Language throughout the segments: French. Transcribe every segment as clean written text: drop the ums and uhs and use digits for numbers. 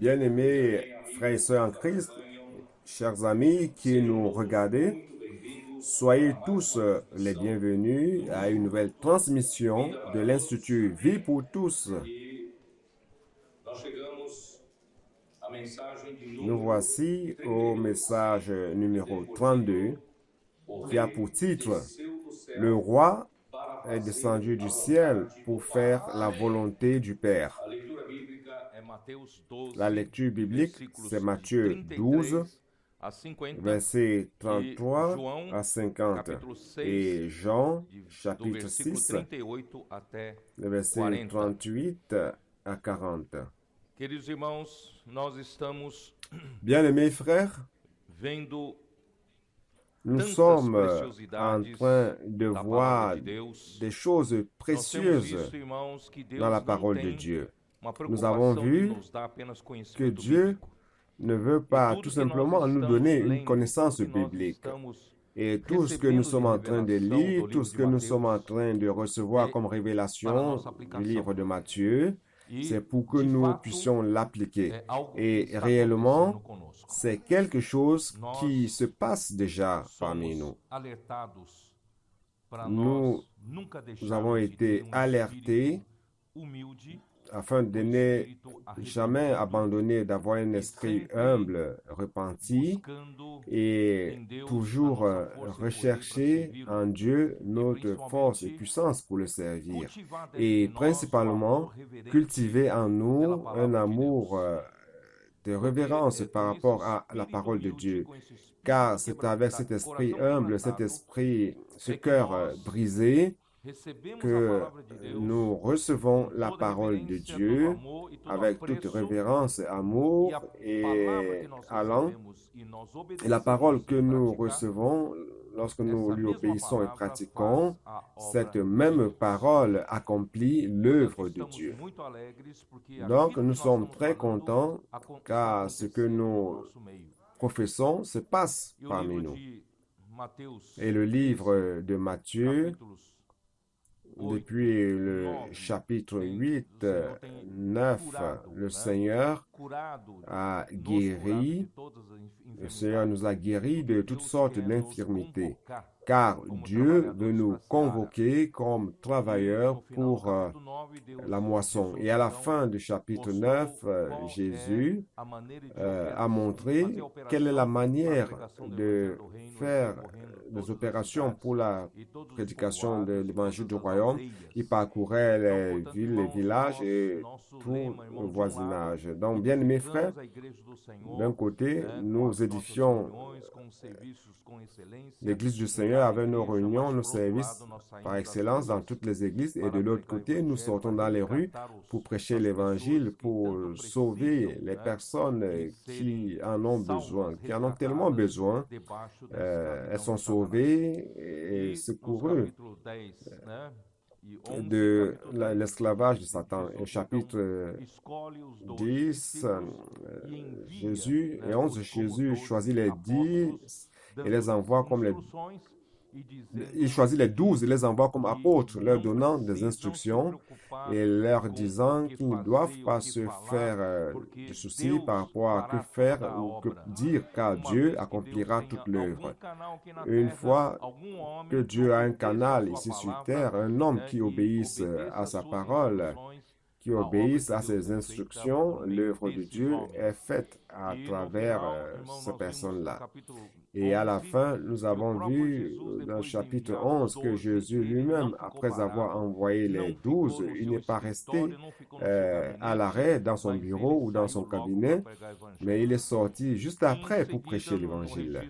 Bien-aimés frères et sœurs en Christ, chers amis qui nous regardez, soyez tous les bienvenus à une nouvelle transmission de l'Institut Vie pour tous. Nous voici au message numéro 32 qui a pour titre « Le roi est descendu du ciel pour faire la volonté du Père ». La lecture biblique, c'est Matthieu 12, versets 33 à 50, et Jean, chapitre 6, versets 38 à 40. Queridos irmãos, nós estamos Bien-aimés frères, vendo nous tantas sommes en preciosidades train de da voir palavra de Deus. des choses Nós temos précieuses visto, irmãos, que Deus dans la não parole de tem Dieu. uma Nous avons preocupação de vu nos dar apenas que conhecimento Dieu bíblico. ne veut pas tout simplement nous donner une connaissance biblique. Et tout ce que nous sommes en train de lire, tout ce que nous sommes en train de recevoir comme révélation du livre de Matthieu, c'est pour que nous puissions l'appliquer. Et réellement, c'est quelque chose qui se passe déjà parmi nous. Nous avons été alertés afin de ne jamais abandonner, d'avoir un esprit humble, repenti, et toujours rechercher en Dieu notre force et puissance pour le servir. Et principalement, cultiver en nous un amour de révérence par rapport à la parole de Dieu. Car c'est avec cet esprit humble, cet esprit, ce cœur brisé, que nous recevons la parole de Dieu avec toute révérence, amour et allant. Et la parole que nous recevons, lorsque nous lui obéissons et pratiquons, cette même parole accomplit l'œuvre de Dieu. Donc, nous sommes très contents car ce que nous professons se passe parmi nous. Et le livre de Matthieu, depuis le chapitre 8, 9, le Seigneur a guéri, le Seigneur nous a guéris de toutes sortes d'infirmités, car Dieu veut nous convoquer comme travailleurs pour la moisson. Et à la fin du chapitre 9, Jésus a montré quelle est la manière de faire des opérations pour la prédication de l'évangile du royaume. Il parcourait les villes, les villages et tout le voisinage. Donc, bien aimés frères, d'un côté, nous édifions l'église du Seigneur avec nos réunions, nos services par excellence dans toutes les églises, et de l'autre côté, nous sortons dans les rues pour prêcher l'évangile, pour sauver les personnes qui en ont besoin, qui en ont tellement besoin. Elles sont sauvées et secourues de l'esclavage de Satan. Au chapitre 10, Jésus, et 11, Jésus choisit les 10 et les envoie comme les... Il choisit les 12 et les envoie comme apôtres, leur donnant des instructions et leur disant qu'ils ne doivent pas se faire de soucis par rapport à que faire ou que dire, car Dieu accomplira toute l'œuvre. Une fois que Dieu a un canal ici sur terre, un homme qui obéisse à sa parole, qui obéissent à ses instructions, l'œuvre de Dieu est faite à travers ces personnes-là. Et à la fin, nous avons vu dans le chapitre 11 que Jésus lui-même, après avoir envoyé les 12, il n'est pas resté à l'arrêt dans son bureau ou dans son cabinet, mais il est sorti juste après pour prêcher l'évangile.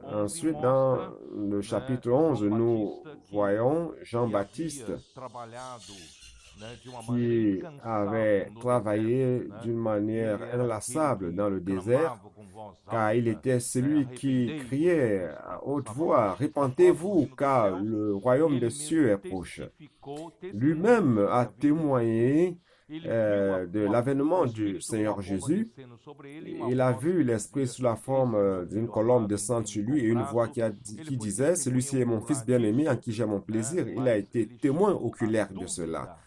Ensuite, dans le chapitre 11, nous voyons Jean-Baptiste qui avait travaillé d'une manière inlassable dans le désert, car il était celui qui criait à haute voix, « Repentez-vous, car le royaume des cieux est proche. » Lui-même a témoigné de l'avènement du Seigneur Jésus. Il a vu l'Esprit sous la forme d'une colombe descendre sur lui et une voix qui disait, « Celui-ci est mon fils bien-aimé en qui j'ai mon plaisir. » Il a été témoin oculaire de cela.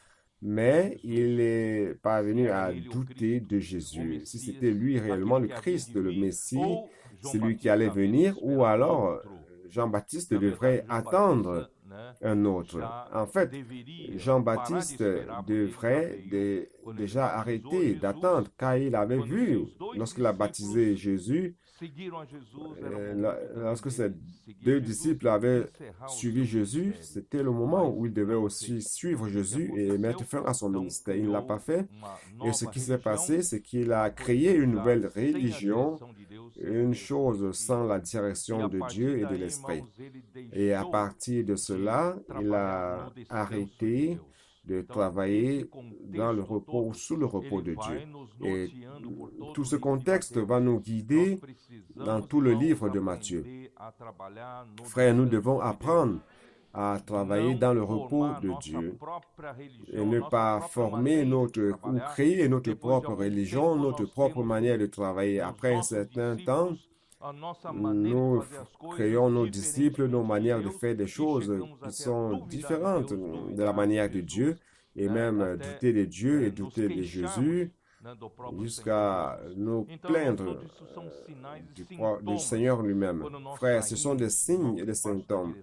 mais il est parvenu à douter de Jésus. Si c'était lui réellement le Christ, le Messie, celui qui allait venir, ou alors Jean-Baptiste devrait attendre un autre. En fait, Jean-Baptiste devrait déjà arrêter d'attendre, car il avait vu, lorsqu'il a baptisé Jésus, lorsque ces deux disciples avaient suivi Jésus, c'était le moment où il devait aussi suivre Jésus et mettre fin à son ministère. Il ne l'a pas fait. Et ce qui s'est passé, c'est qu'il a créé une nouvelle religion, une chose sans la direction de Dieu et de l'Esprit. Et à partir de cela, il a arrêté de travailler dans le repos, sous le repos de Dieu. Et tout ce contexte va nous guider dans tout le livre de Matthieu. Frères, nous devons apprendre à travailler dans le repos de Dieu et ne pas former ou créer notre propre religion, notre propre manière de travailler. Après un certain temps, nous créons nos disciples, nos manières de faire des choses qui sont différentes de la manière de Dieu, et même douter de Dieu et douter de Jésus, jusqu'à nous plaindre du Seigneur lui-même. Frères, ce sont des signes et des symptômes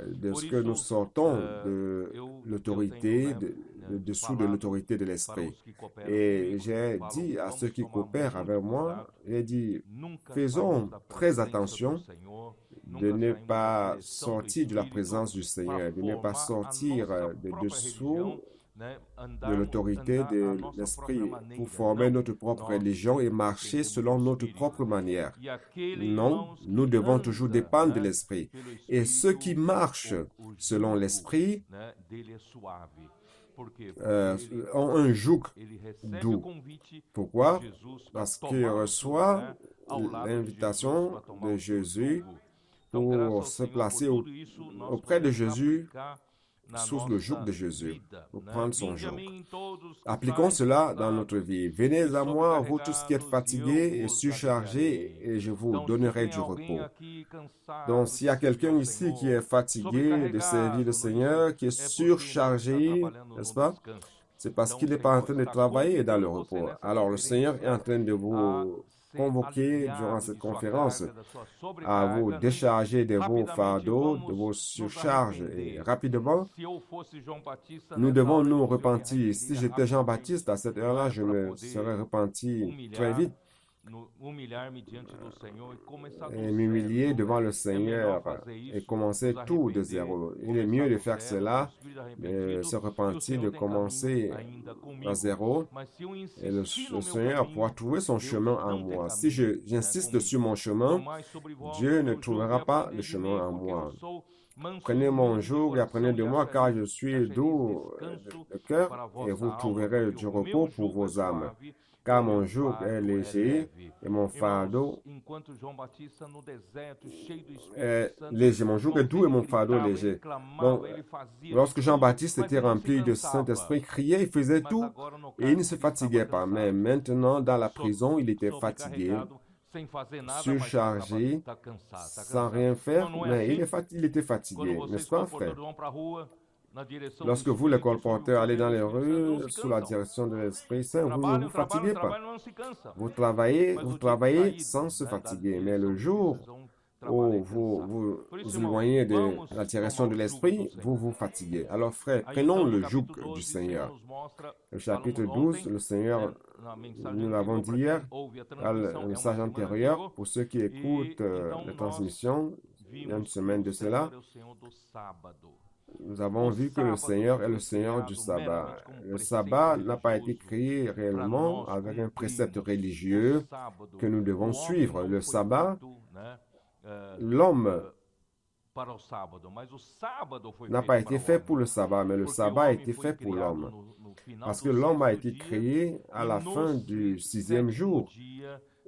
de ce que nous sortons de l'autorité, dessous de l'autorité de l'Esprit. Et j'ai dit à ceux qui coopèrent avec moi, j'ai dit, faisons très attention de ne pas sortir de la présence du Seigneur, de ne pas sortir de dessous de l'autorité de l'Esprit pour former notre propre religion et marcher selon notre propre manière. Non, nous devons toujours dépendre de l'Esprit. Et ceux qui marchent selon l'Esprit ont un joug doux. Pourquoi? Parce qu'ils reçoivent l'invitation de Jésus pour se placer auprès de Jésus, sous le joug de Jésus, pour prendre son joug. Appliquons cela dans notre vie. Venez à moi, vous tous qui êtes fatigués et surchargés, et je vous donnerai du repos. Donc, s'il y a quelqu'un ici qui est fatigué de servir le Seigneur, qui est surchargé, n'est-ce pas? C'est parce qu'il n'est pas en train de travailler dans le repos. Alors, le Seigneur est en train de vous convoquer durant cette conférence à vous décharger de vos fardeaux, de vos surcharges. Et rapidement, nous devons nous repentir. Si j'étais Jean-Baptiste, à cette heure-là, je me serais repenti très vite et m'humilier devant le Seigneur et commencer tout de zéro. Il est mieux de faire cela, de se repentir, de commencer à zéro, et le Seigneur pourra trouver son chemin en moi. Si j'insiste sur mon chemin, Dieu ne trouvera pas le chemin en moi. Prenez mon joug et apprenez de moi, car je suis doux de cœur, et vous trouverez du repos pour vos âmes. Car mon joug est léger et mon fardeau est léger. Mon joug est doux et mon fardeau est léger. Donc, lorsque Jean-Baptiste était rempli de Saint-Esprit, criait, il faisait tout et il ne se fatiguait pas. Mais maintenant, dans la prison, il était fatigué, surchargé, sans rien faire, mais il était fatigué. N'est-ce pas, frère? Lorsque vous, les colporteurs, allez dans les rues sous la direction de l'Esprit Saint, vous ne vous fatiguez pas. Vous travaillez sans se fatiguer. Mais le jour où vous éloignez de la direction de l'Esprit, vous vous fatiguez. Alors, frère, prenons le joug du Seigneur. Le chapitre 12, le Seigneur, nous l'avons dit hier, dans le message antérieur, pour ceux qui écoutent la transmission, il y a une semaine de cela, nous avons vu que le Seigneur est le Seigneur du sabbat. Le sabbat n'a pas été créé réellement avec un précepte religieux que nous devons suivre. Le sabbat, l'homme n'a pas été fait pour le sabbat, mais le sabbat a été fait pour l'homme. Parce que l'homme a été créé à la fin du 6e jour.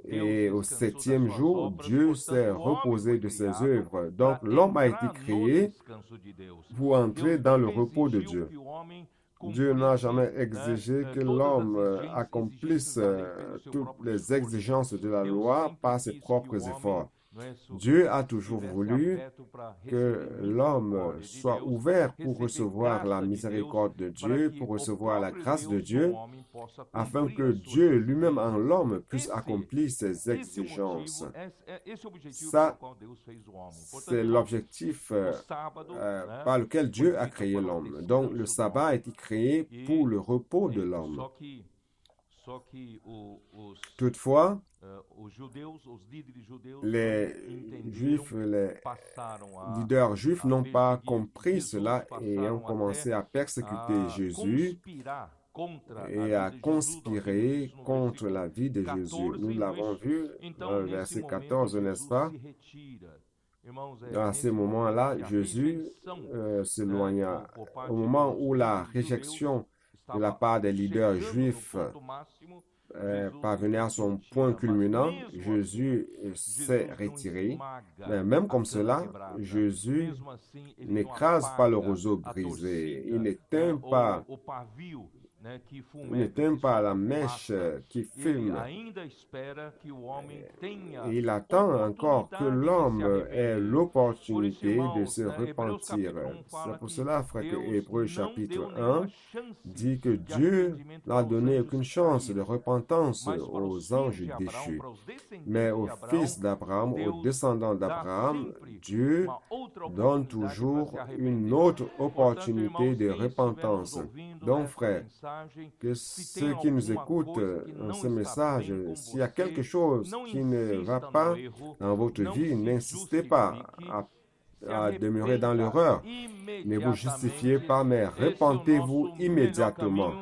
Et au 7e jour, Dieu s'est reposé de ses œuvres. Donc, l'homme a été créé pour entrer dans le repos de Dieu. Dieu n'a jamais exigé que l'homme accomplisse toutes les exigences de la loi par ses propres efforts. Dieu a toujours voulu que l'homme soit ouvert pour recevoir la miséricorde de Dieu, pour recevoir la grâce de Dieu, afin que Dieu lui-même en l'homme puisse accomplir ses exigences. Ça, c'est l'objectif par lequel Dieu a créé l'homme. Donc, le sabbat a été créé pour le repos de l'homme. Toutefois, les Juifs, les leaders juifs n'ont pas compris cela et ont commencé à persécuter Jésus et à conspirer contre la vie de Jésus. Nous l'avons vu dans le verset 14, n'est-ce pas? À ce moment-là, Jésus s'éloigna. Au moment où la réjection de la part des leaders juifs parvenait à son point culminant, Jésus s'est retiré. Mais même comme cela, Jésus n'écrase pas le roseau brisé. Il n'éteint pas la mèche qui fume. Il attend encore que l'homme ait l'opportunité de se repentir. C'est pour cela, frère, que Hébreux chapitre 1 dit que Dieu n'a donné aucune chance de repentance aux anges déchus. Mais aux fils d'Abraham, aux descendants d'Abraham, Dieu donne toujours une autre opportunité de repentance. Donc, frère, que ceux qui nous écoutent dans ce message, s'il y a quelque chose qui ne va pas dans votre vie, n'insistez pas à demeurer dans l'erreur. Ne vous justifiez pas, mais repentez-vous immédiatement.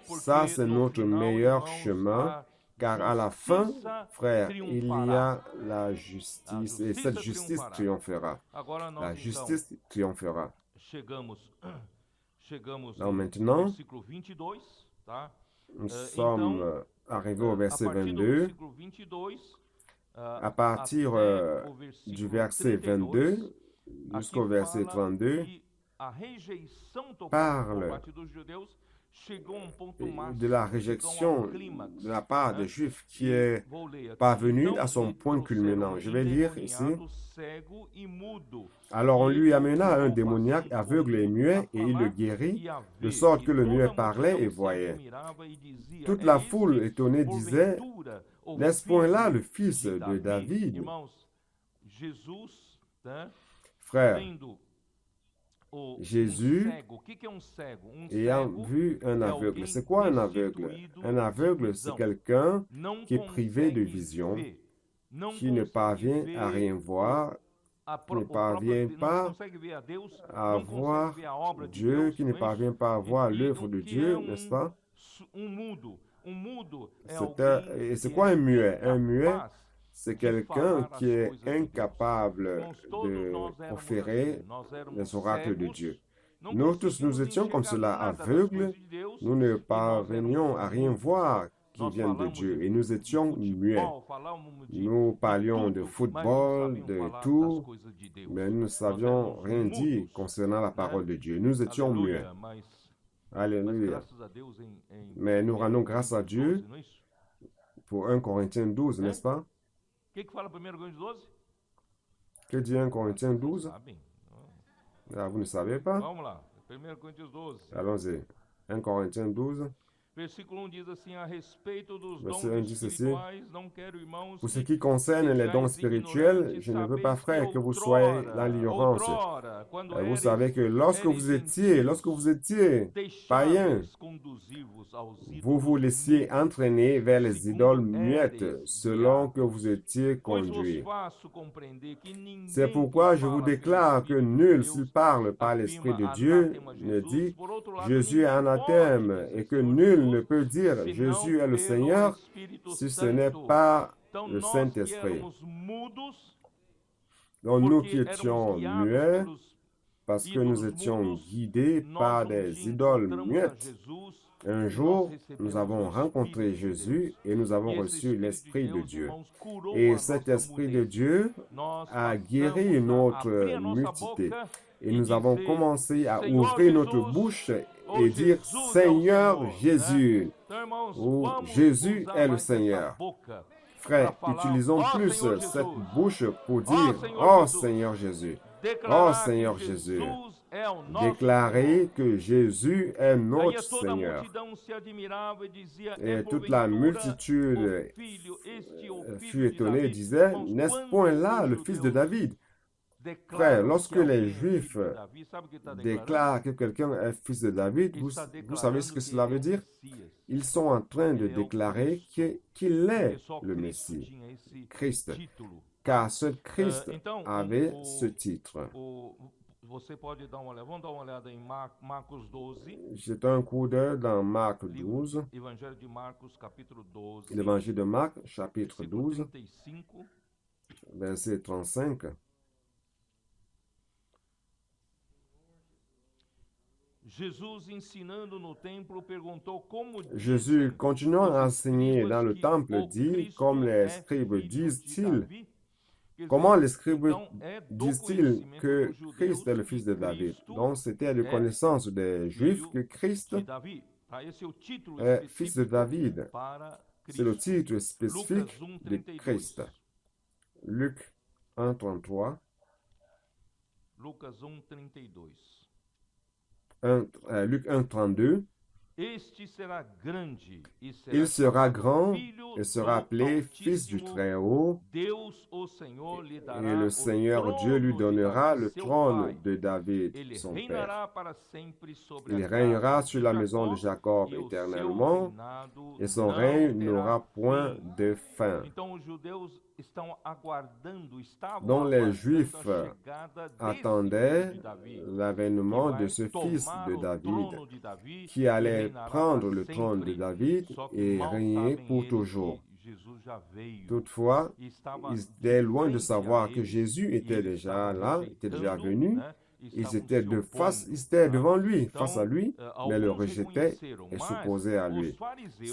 Ça, c'est notre meilleur chemin, car à la fin, frère, il y a la justice, et cette justice triomphera. La justice triomphera. Alors maintenant, nous sommes arrivés au verset 22. À partir du verset 22 jusqu'au verset 32, parle de la réjection de la part des Juifs qui est parvenue à son point culminant. Je vais lire ici. Alors on lui amena un démoniaque aveugle et muet, et il le guérit, de sorte que le muet parlait et voyait. Toute la foule étonnée disait, n'est-ce point là le fils de David? Frère, Jésus, ayant vu un aveugle. C'est quoi un aveugle? Un aveugle, c'est quelqu'un qui est privé de vision, qui ne parvient à rien voir, qui ne parvient pas à voir Dieu, qui ne parvient pas à voir l'œuvre de Dieu, n'est-ce pas? Et c'est quoi un muet? Un muet, c'est quelqu'un qui est incapable de proférer les oracles de Dieu. Nous tous, nous étions comme cela, aveugles, nous ne parvenions à rien voir qui vienne de Dieu, et nous étions muets. Nous parlions de football, de tout, mais nous ne savions rien dire concernant la parole de Dieu. Nous étions muets. Alléluia. Mais nous rendons grâce à Dieu pour 1 Corinthiens 12, n'est-ce pas? Que dit 1 Corinthiens 12? Ah, vous ne savez pas? Allons-y. 1 Corinthiens 12. Verset 1 dit ceci. Pour ce qui concerne les dons spirituels, je ne veux pas, frère, que vous soyez dans l'ignorance. Vous savez que lorsque vous étiez païens, vous vous laissiez entraîner vers les idoles muettes selon que vous étiez conduits. C'est pourquoi je vous déclare que nul, s'il parle par l'Esprit de Dieu, ne dit Jésus est anathème, et que nul ne peut dire Jésus est le Seigneur si ce n'est pas le Saint-Esprit. Donc nous qui étions muets, parce que nous étions guidés par des idoles muettes, un jour, nous avons rencontré Jésus et nous avons reçu l'Esprit de Dieu. Et cet Esprit de Dieu a guéri notre nudité. Et nous avons commencé à ouvrir notre bouche et dire Seigneur Jésus, ou Jésus est le Seigneur. Frères, utilisons plus cette bouche pour dire « Oh Seigneur Jésus ». Oh Seigneur Jésus. Déclarer que Jésus est notre Seigneur. Et toute la multitude fut étonnée et disait, n'est-ce point là le fils de David? Frère, lorsque les Juifs déclarent que quelqu'un est fils de David, vous savez ce que cela veut dire? Ils sont en train de déclarer qu'il est le Messie, Christ, car ce Christ avait ce titre. Jetez un coup d'œil dans Marc 12, l'évangile de Marc, chapitre 12, verset 35. Jésus, continuant à enseigner dans le temple, dit, comme les scribes disent-ils, comment les scribes disent-ils que Christ est le fils de David? Donc, c'était la connaissance des Juifs que Christ est fils de David. C'est le titre spécifique de Christ. Luc 1, 33. Luc 1, 32. Il sera grand et sera appelé Fils du Très-Haut, et le Seigneur Dieu lui donnera le trône de David, son père. Il régnera sur la maison de Jacob éternellement, et son règne n'aura point de fin. Donc les Juifs attendaient l'avènement de ce fils de David qui allait prendre le trône de David et régner pour toujours. Toutefois, ils étaient loin de savoir que Jésus était déjà là, était déjà venu. Ils étaient devant lui, face à lui, mais le rejetaient et s'opposaient à lui.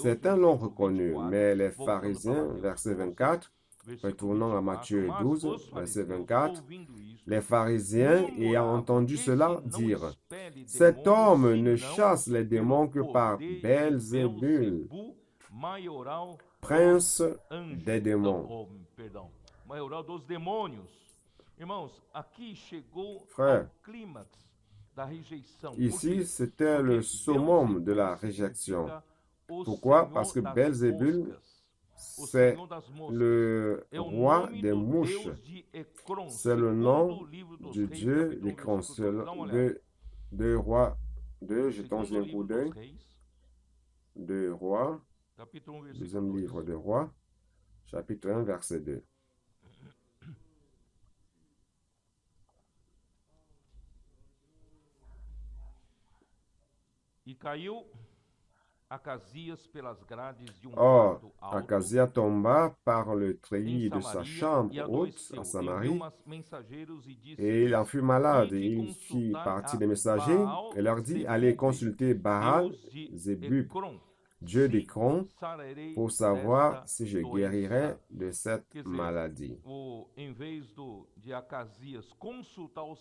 Certains l'ont reconnu, mais les pharisiens, verset 24, retournons à Matthieu 12, verset 24, les pharisiens, ayant entendu cela, dirent, « Cet homme ne chasse les démons que par Belzébul, prince des démons. » Frère, ici c'était le summum de la réjection. Pourquoi? Parce que Belzébul, c'est le roi des mouches. C'est le nom du dieu des cronsels, de roi, jetons un coup d'œil, de roi, deuxième livre de roi, chapitre 1, verset 2. Or, Acasia tomba par le treillis de sa chambre haute à Samarie, et il en fut malade. Et il fit partie des messagers et leur dit, allez consulter Baal Zébub, dieu d'Écron, pour savoir si je guérirais de cette maladie.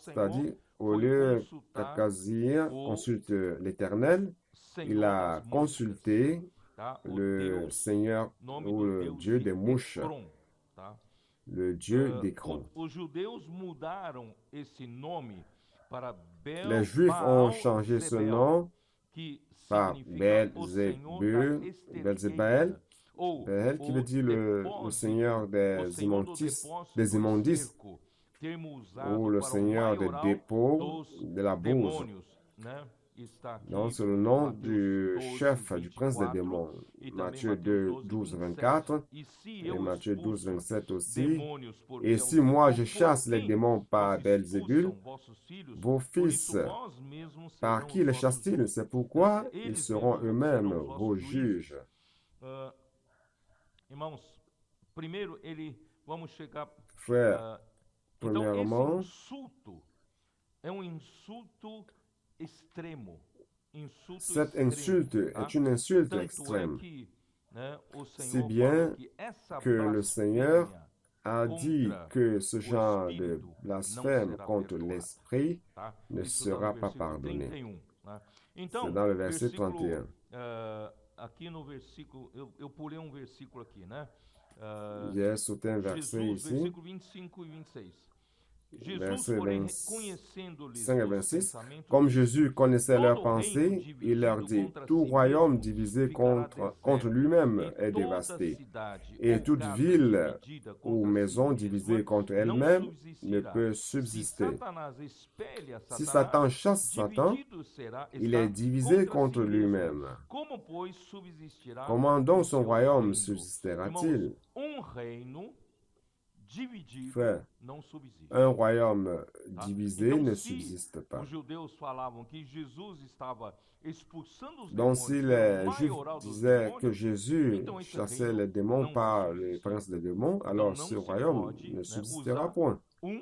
C'est-à-dire, au lieu qu'Acasia consulte l'Éternel, il a consulté le Seigneur ou le Dieu des mouches, le Dieu d'Écron. Les Juifs ont changé ce nom par Belzébul, qui veut dire le Seigneur des immondices, ou le Seigneur des dépôts de la bourse. Donc, c'est le nom du chef, du prince des démons. Matthieu 2, 12, 24 et Matthieu 12, 27 aussi. Et si moi je chasse les démons par Belzébul, vos fils, par qui les chassent-ils? C'est pourquoi ils seront eux-mêmes vos juges. Frère, premièrement, cette insulte est une insulte extrême, si bien que le Seigneur a dit que ce genre de blasphème contre l'Esprit ne sera pas pardonné. C'est dans le verset 31. J'ai sauté un verset Jesus, ici, versículo 25 e 26. Jesus, versets porém, 25 conhecendo-lhes et os 26. pensamentos, Comme disse: Jésus connaissait leurs Todo reino pensées, il leur dividido dit, contra tout si royaume mesmo divisé ficará contre deserto, lui-même e est toda dévasté. cidade Et ou toute casa ville dividida ou contra si maison mesma divisée contre não elle-même ne subsistirá. peut Se subsister. Satanás espelha Si Satanás, Satan chasse Satan, dividido será, il est está divisé contra si contre mesmo. lui-même. Como, pois, subsistirá Comment o donc son seu royaume reino? subsistera-t-il? Irmãos, reino dividido Frère, não subsiste. un royaume Tá? divisé Então, ne se subsiste pas. os judeus falavam que Jesus estava expulsando os Donc, demônios si pelo les Juifs maioral dos disaient que demônios, Jésus então esse chassait reino les démons não vai par le subsistir. prince des démons, Então alors não ce se royaume pode, ne né, subsistera usar point.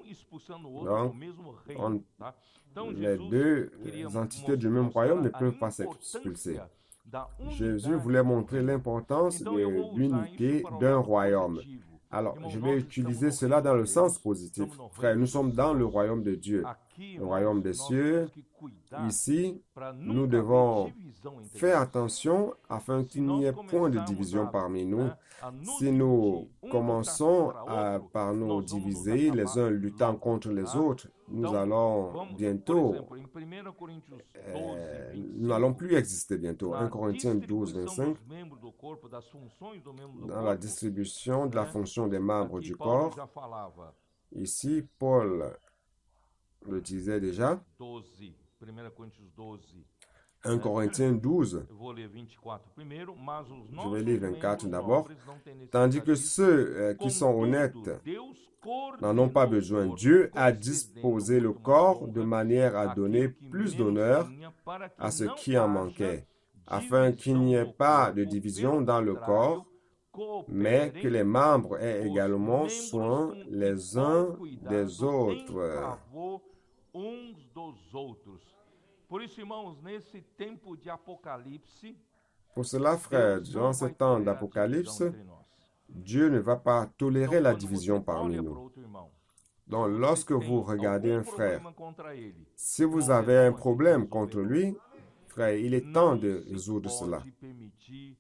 expulsando o outro Donc, no mesmo on- reino. Tá? Então les Jesus deux queria entités du même royaume ne mostrar a peuvent pas s'expulser. importância da Jésus unidade voulait do montrer reino. l'importance Então de eu vou usar isso l'unité para o d'un lado royaume. positivo. Alors, Irmãos, je vais nós estamos utiliser no cela reino dans de le Deus, sens positif. estamos no Frère, reino nous dos sommes dans le céus. royaume de Dieu, Aqui, le royaume irmãos, des nós cieux. temos que cuidar Ici, para nous nunca haver devons divisão entre faire nós. attention afin Se qu'il n'y nós ait point de começarmos division parmi nous. né, a nos Si nous dividir, um lutar commençons contra outro, par nous nós vamos nos diviser, les acabar uns luttant logo, contre les tá? autres, nous Então, allons vamos, por bientôt, exemplo, em 1 Coríntios 12, nous n'allons 25, plus exister bientôt. na 1 Corinthiens 12, distribuição 25, dos membros do corpo, das funções do membro do dans la corpo, distribution de la né? fonction des membres Aqui du Paulo corps. já falava, Ici, Paul le disait déjà. 12, 1 Coríntios 12, 1 Corinthiens 12, eu vou ler 24 primeiro, mas os je nossos vais lire 24 membros d'abord. nobres não têm Tandis que necessidade disso. ceux qui sont honnêtes Contudo, Deus n'en ont pas coordenou o besoin. corpo, Dieu a concedendo disposé le muito mais corps de honra manière à àquilo donner que plus menos d'honneur tinha, para que à ce não qui en haja manquait, afin qu'il n'y ait divisão no pas de corpo, division pelo dans le contrário, corps, mais que les cooperem membres aient os également membros soin com les igual uns cuidado des em autres. favor uns dos outros. Por isso, irmãos, nesse tempo de Apocalipse, Pour cela, frères, Deus durant não ce vai temps tolerar d'Apocalypse, divisão entre nós. Dieu ne va pas tolérer Então, la quando division você parmi olha para nous. outro irmão, Donc, se você lorsque tem vous regardez algum un frère, problema contra ele, si vous irmãos, avez é un tempo de problème contre resolver lui, frère, il est temps Não de se résoudre cela. pode permitir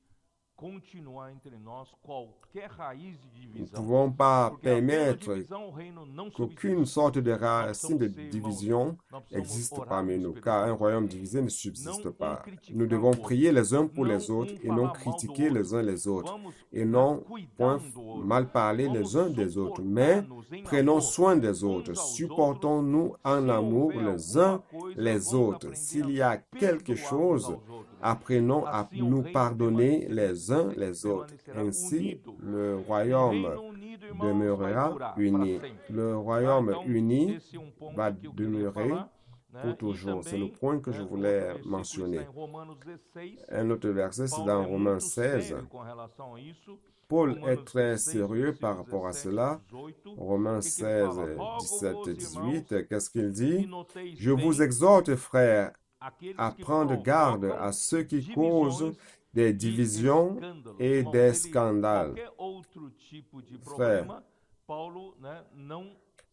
continuar entre nós qualquer raiz de Nous ne divisão. pouvons pas Porque havendo permettre divisão, o reino não qu'aucune subsiste. sorte de Nós racine de precisamos ser, irmãos, division nós precisamos existe orar parmi uns nous, pelos car un outros. royaume divisé ne subsiste Não pas. criticar Nous o devons outro. prier les uns pour Não les autres et non falar mal do critiquer les outro. uns les autres, Vamos et non cuidar point um do outro. mal parler Vamos les uns des autres, mais suportar-nos em prenons amor soin des uns autres, aos outros. supportons-nous en Se amour houver les alguma uns coisa, les vamos autres. aprender S'il a y a quelque perdoar uns chose, aos outros. apprenons à Assim o nous reino pardonner les uns les autres. permanecerá Ainsi, unido. le Um royaume reino unido, irmãos, vai demeurera durar uni. para sempre. Le Tá? royaume Então, uni esse é um ponto va que eu queria demeurer falar, né? pour E toujours. C'est le também, point que je outro voulais versículo mentionner. está em Romanos 16. Un autre verset, c'est Paulo dans é Romains muito 16. sério com relação a isso. Paul est Romanos très 16, sérieux par versículos rapport à 17 cela. e 18. Romains O que ele 16, fala? Rogo-vos, 17 et irmãos, 18, qu'est-ce qu'il que dit? noteis Je vous bem exhorte, frères, aqueles à que prendre garde provocam à ceux qui causent divisões des e divisions escândalos. et Irmãos, des ele, scandales. qualquer outro tipo de Frère, problema, Paulo, né,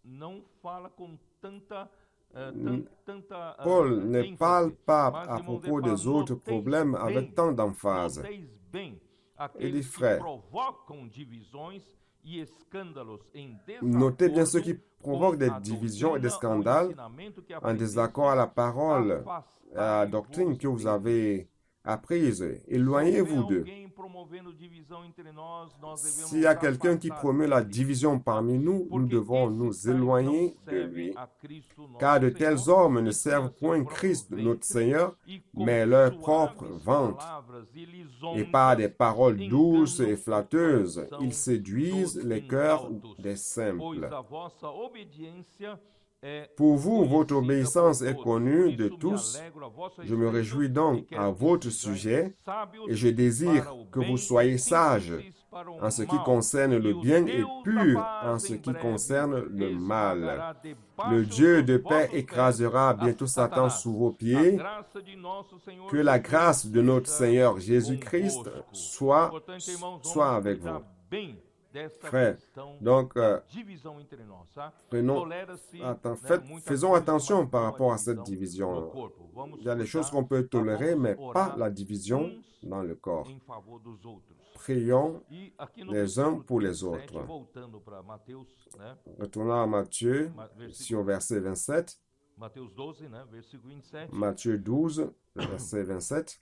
não fala com tanta Paul ne ênfase. parle pas Mas, à irmãos, propos ele fala, des autres noteis problèmes avec bem, tant d'emphase. noteis bem Il dit, aqueles que frère, provocam divisões e escândalos em notez bien ceux qui desacordo provoquent des com a divisions et des doutrina ou scandales ensinamento que en aprendestes. désaccord à la parole, à la doctrine Afastai-vos que vous deles. avez apprise. Se houver Éloignez-vous d'eux. alguém promovendo divisão entre nós devemos S'il y a nos quelqu'un qui afastar promeut la dele. division parmi nous, nous Porque devons esses nous tais não éloigner de servem lui. a Cristo nosso Car de Senhor, tels hommes ne e têm servent a seu point próprio Christ, notre ventre, Seigneur, e com mais leur suaves propre ventre. palavras e Et lisonjas par des paroles douces enganam et os flatteuses, corações ils séduisent dos les cœurs incautos, des pois simples. a vossa obediência é Pour vous, votre conhecida obéissance por est todos. connue Por de isso me tous. alegro a vosso Je me respeito réjouis e donc à quero que votre sejais sujet sábios et je désire para o que bem vous e soyez sages simples para o en ce qui mal. concerne E le o bien et Deus da pur en paz ce em qui breve concerne le mal. esmagará Le debaixo Dieu dos de paix vossos pés écrasera a bientôt Satan Satanás. sous vos A pieds. graça de nosso Senhor Que la Jesus grâce de notre seja Seigneur Jésus-Christ convosco. soit, Portanto, irmãos, vamos soit avec cuidar vous. bem desta Frère, questão donc, da divisão entre nós, tá? prenons, Tolera-se, muitas faisons coisas, attention mas par não a rapport à cette divisão no division. corpo. Vamos Il y a des choses cuidar, qu'on peut tá? tolérer, Vamos mais pas orar la division uns dans le corps. em favor dos outros. prions E aqui no les uns versículo pour les 27, autres. voltando para Mateus, né? Retournons à Matthieu, sur verset 27. Mateus 12, né? Versículo 27. Matthieu 12, verset 27.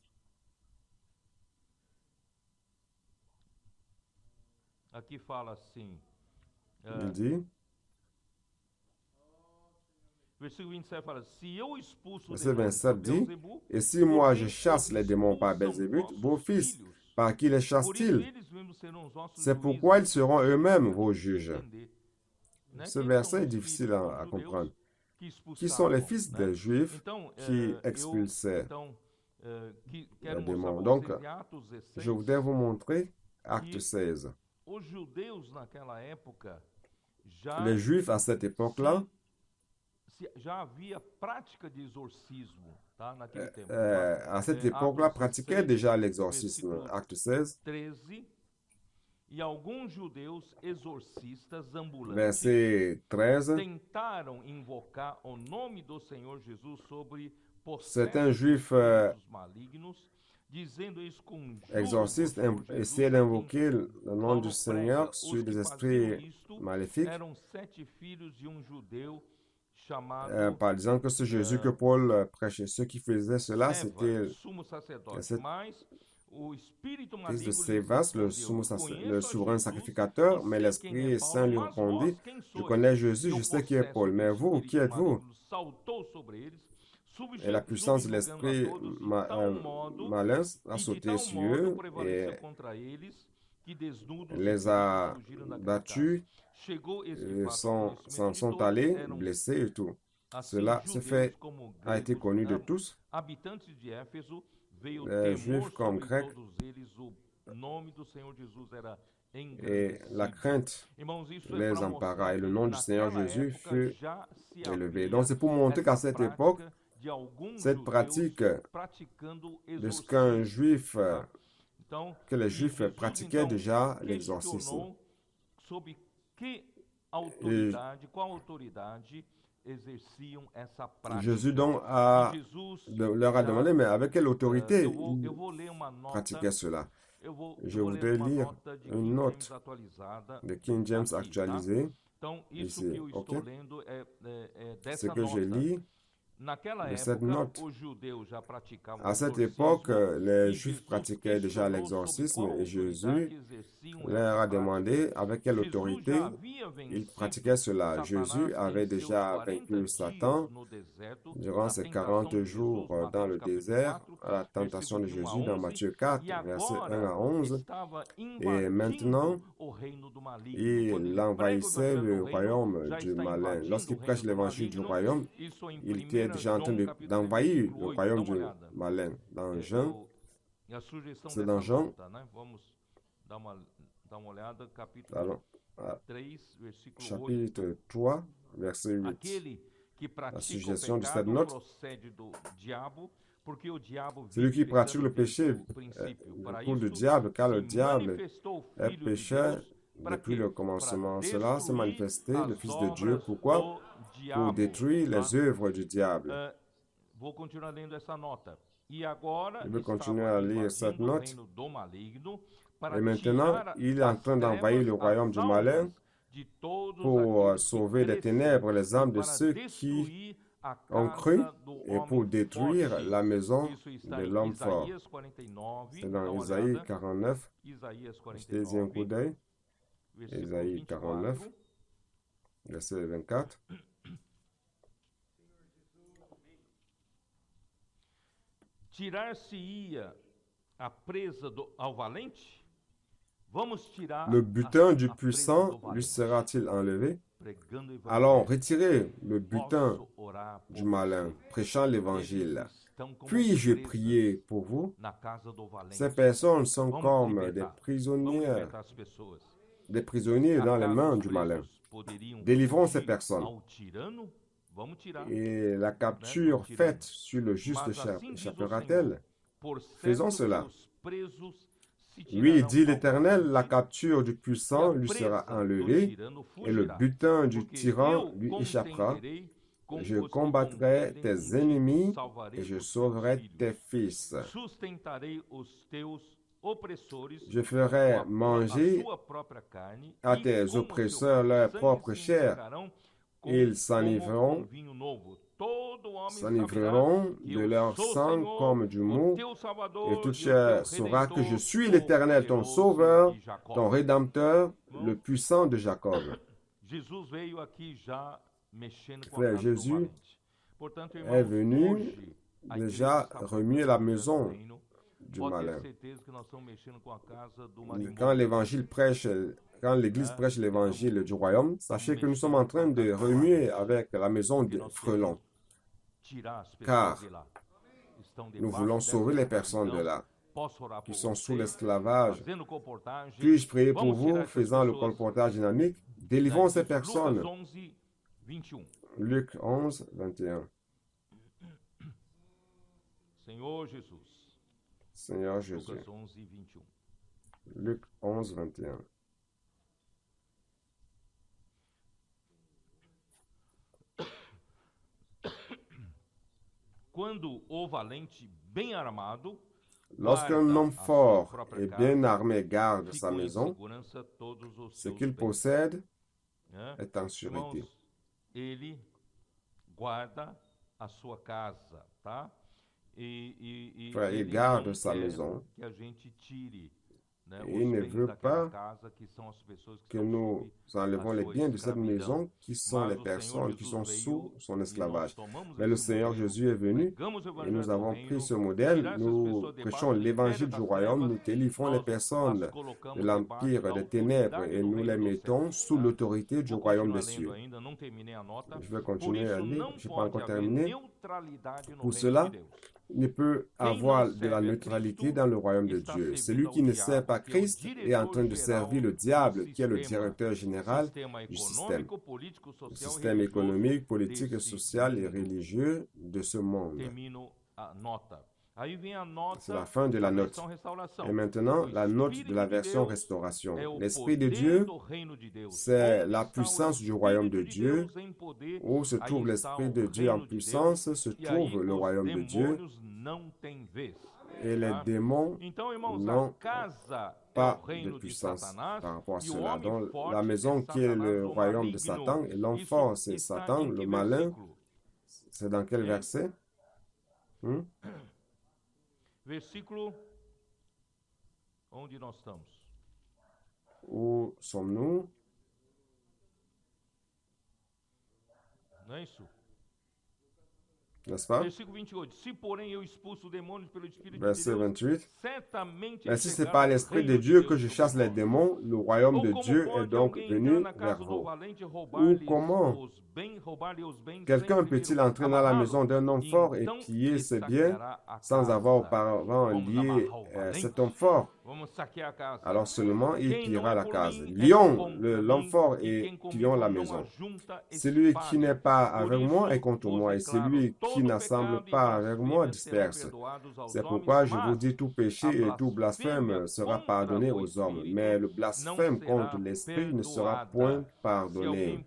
Aqui fala assim, Il dit, versículo 27 fala, se eu expulso verset demônios por 27 dit, Beelzebub, et si por moi quem je chasse les démons par expulsam Belzébuth, vos vossos fils, filhos? par qui les Por isso chassent-ils? eles mesmos serão os vossos C'est juízes. pourquoi ils seront eux-mêmes Muito vos difícil de juges. entender, né? Ce Quem verset são est os difficile filhos dos à judeus comprendre. que Qui sont les expulsavam, fils né? des Juifs Então, qui expulsaient quero les mostrar démons? para Donc, vocês em Atos je 16, voudrais vous montrer Acte que 16. os judeus naquela época já Les Juifs à cette époque-là, já havia prática de exorcismo, tá? Naquele tempo. à cette époque-là, pratiquaient déjà l'exorcisme. Acte 16, 13. E alguns judeus exorcistas ambulantes verset 13. tentaram invocar o nome do Senhor Jesus sobre Certains possessos Juifs espíritos malignos, dizendo isso com exorcistes essayaient d'invoquer le nom du Seigneur sur des esprits maléfiques, eram 7 filhos de judeu chamado par disant que ce Jésus que Paul prêchait. Ceux qui faisaient cela, Seva, c'était sumo sacerdote. cette Mas o espírito fils maligno de lhes Sévas, le, respondeu, le souverain sacrificateur, mais l'Esprit Saint lui répondit, je connais Jésus, je sais qui est Paul, mais vous, qui êtes-vous? Et la puissance de l'Esprit malin a sauté sur eux et les a battus, s'en sont allés, blessés et tout. Cela, ce fait a été connu de tous. Les Juifs comme Grecs, et la crainte les empara et le nom du Seigneur Jésus fut élevé. Donc c'est pour montrer qu'à cette époque, cette pratique de ce qu'un juif, que les Juifs pratiquaient déjà l'exorcisme. Et Jésus donc leur a demandé, mais avec quelle autorité ils pratiquaient cela? Je voudrais lire une note de King James actualisée ici. Ok? Ce que je lis de cette note. À cette époque, les Juifs pratiquaient déjà l'exorcisme et Jésus leur a demandé avec quelle autorité ils pratiquaient cela. Jésus avait déjà vaincu Satan durant ces 40 jours dans le désert à la tentation de Jésus dans Matthieu 4, versets 1 à 11. Et maintenant, il envahissait le royaume du malin. Lorsqu'il prêche l'évangile du royaume, il était déjà en train d'envahir le royaume du malin. Dans Jean, c'est dans Jean, chapitre 3, verset 8. La suggestion de cette note, celui qui pratique le péché coule du diable, car le diable est pécheur depuis le commencement. Cela s'est manifesté, le Fils de Dieu. Pourquoi? Pour détruire les œuvres du diable. Je vais continuer à lire cette note. Et maintenant, il est en train d'envahir le royaume du malin pour sauver des ténèbres les âmes de ceux qui ont cru et pour détruire la maison de l'homme fort. C'est dans Isaïe 49. Jetez-y un coup d'œil. Isaïe 49, verset 24. Tirar-se-ia a presa ao valente? Le butin du puissant lui sera-t-il enlevé? Alors retirez le butin du malin, prêchant l'évangile. Puis-je prier pour vous? Ces personnes sont comme des prisonniers dans les mains du malin. Délivrons ces personnes. Et la capture faite sur le juste échappera-t-elle? Faisons cela. Oui, dit l'Éternel, la capture du puissant lui sera enlevée, et le butin du tyran lui échappera. Je combattrai tes ennemis, et je sauverai tes fils. Je ferai manger à tes oppresseurs leur propre chair. Ils s'enivreront de leur sang comme du mou, et toute chair saura que je suis l'Éternel, ton Sauveur, ton Rédempteur, le puissant de Jacob. Frère, Jésus est venu déjà remuer la maison du malin. Quand l'évangile prêche, quand l'Église prêche l'évangile du royaume, sachez que nous sommes en train de remuer avec la maison de frelons, car nous voulons sauver les personnes de là, qui sont sous l'esclavage. Puis-je prier pour vous, faisant le colportage dynamique? Délivrons ces personnes. Luc 11, 21. Seigneur Jésus. Luc 11, 21. Lorsqu'un homme fort et bien armé garde sa maison, ce qu'il possède est en sûreté. Frère, il garde sa maison. Et il ne veut pas que nous enlevons les biens de cette maison qui sont les personnes qui sont sous son esclavage. Mais le Seigneur Jésus est venu et nous avons pris ce modèle. Nous prêchons l'évangile du royaume, nous délivrons les personnes de l'empire des ténèbres et nous les mettons sous l'autorité du royaume des cieux. Je vais continuer à lire, je n'ai pas encore terminé. Pour cela, il ne peut avoir de la neutralité dans le royaume de Dieu. Celui qui ne sert pas Christ est en train de servir le diable, qui est le directeur général du système. Le système économique, politique, social et religieux de ce monde. C'est la fin de la note. Et maintenant, la note de la version restauration. L'Esprit de Dieu, c'est la puissance du royaume de Dieu. Où se trouve l'Esprit de Dieu en puissance, se trouve le royaume de Dieu. Et les démons n'ont pas de puissance par rapport à cela. Donc, la maison qui est le royaume de Satan, et l'homme fort, c'est Satan, le malin. C'est dans quel verset? Versículo, onde nós estamos? Où sommes-nous? Não é isso? N'est-ce pas? Versículo 28. Se porém eu expulso demônios pelo Espírito de Verset Deus, 28. certamente Mais si ce n'est pas l'Esprit de Dieu que je chasse les démons, le royaume de Dieu est donc venu vers vous. Ou comment quelqu'un peut-il entrer dans la maison d'un homme fort et piller ses biens sans avoir auparavant lié cet homme fort? Alors seulement il pillera la case. Lions l'homme fort et pillons la maison. Celui qui n'est pas avec moi est contre moi, et celui qui n'assemble pas avec moi disperse. C'est pourquoi je vous dis, tout péché et tout blasphème sera pardonné aux hommes, mais le blasphème contre l'Esprit ne sera point pardonné.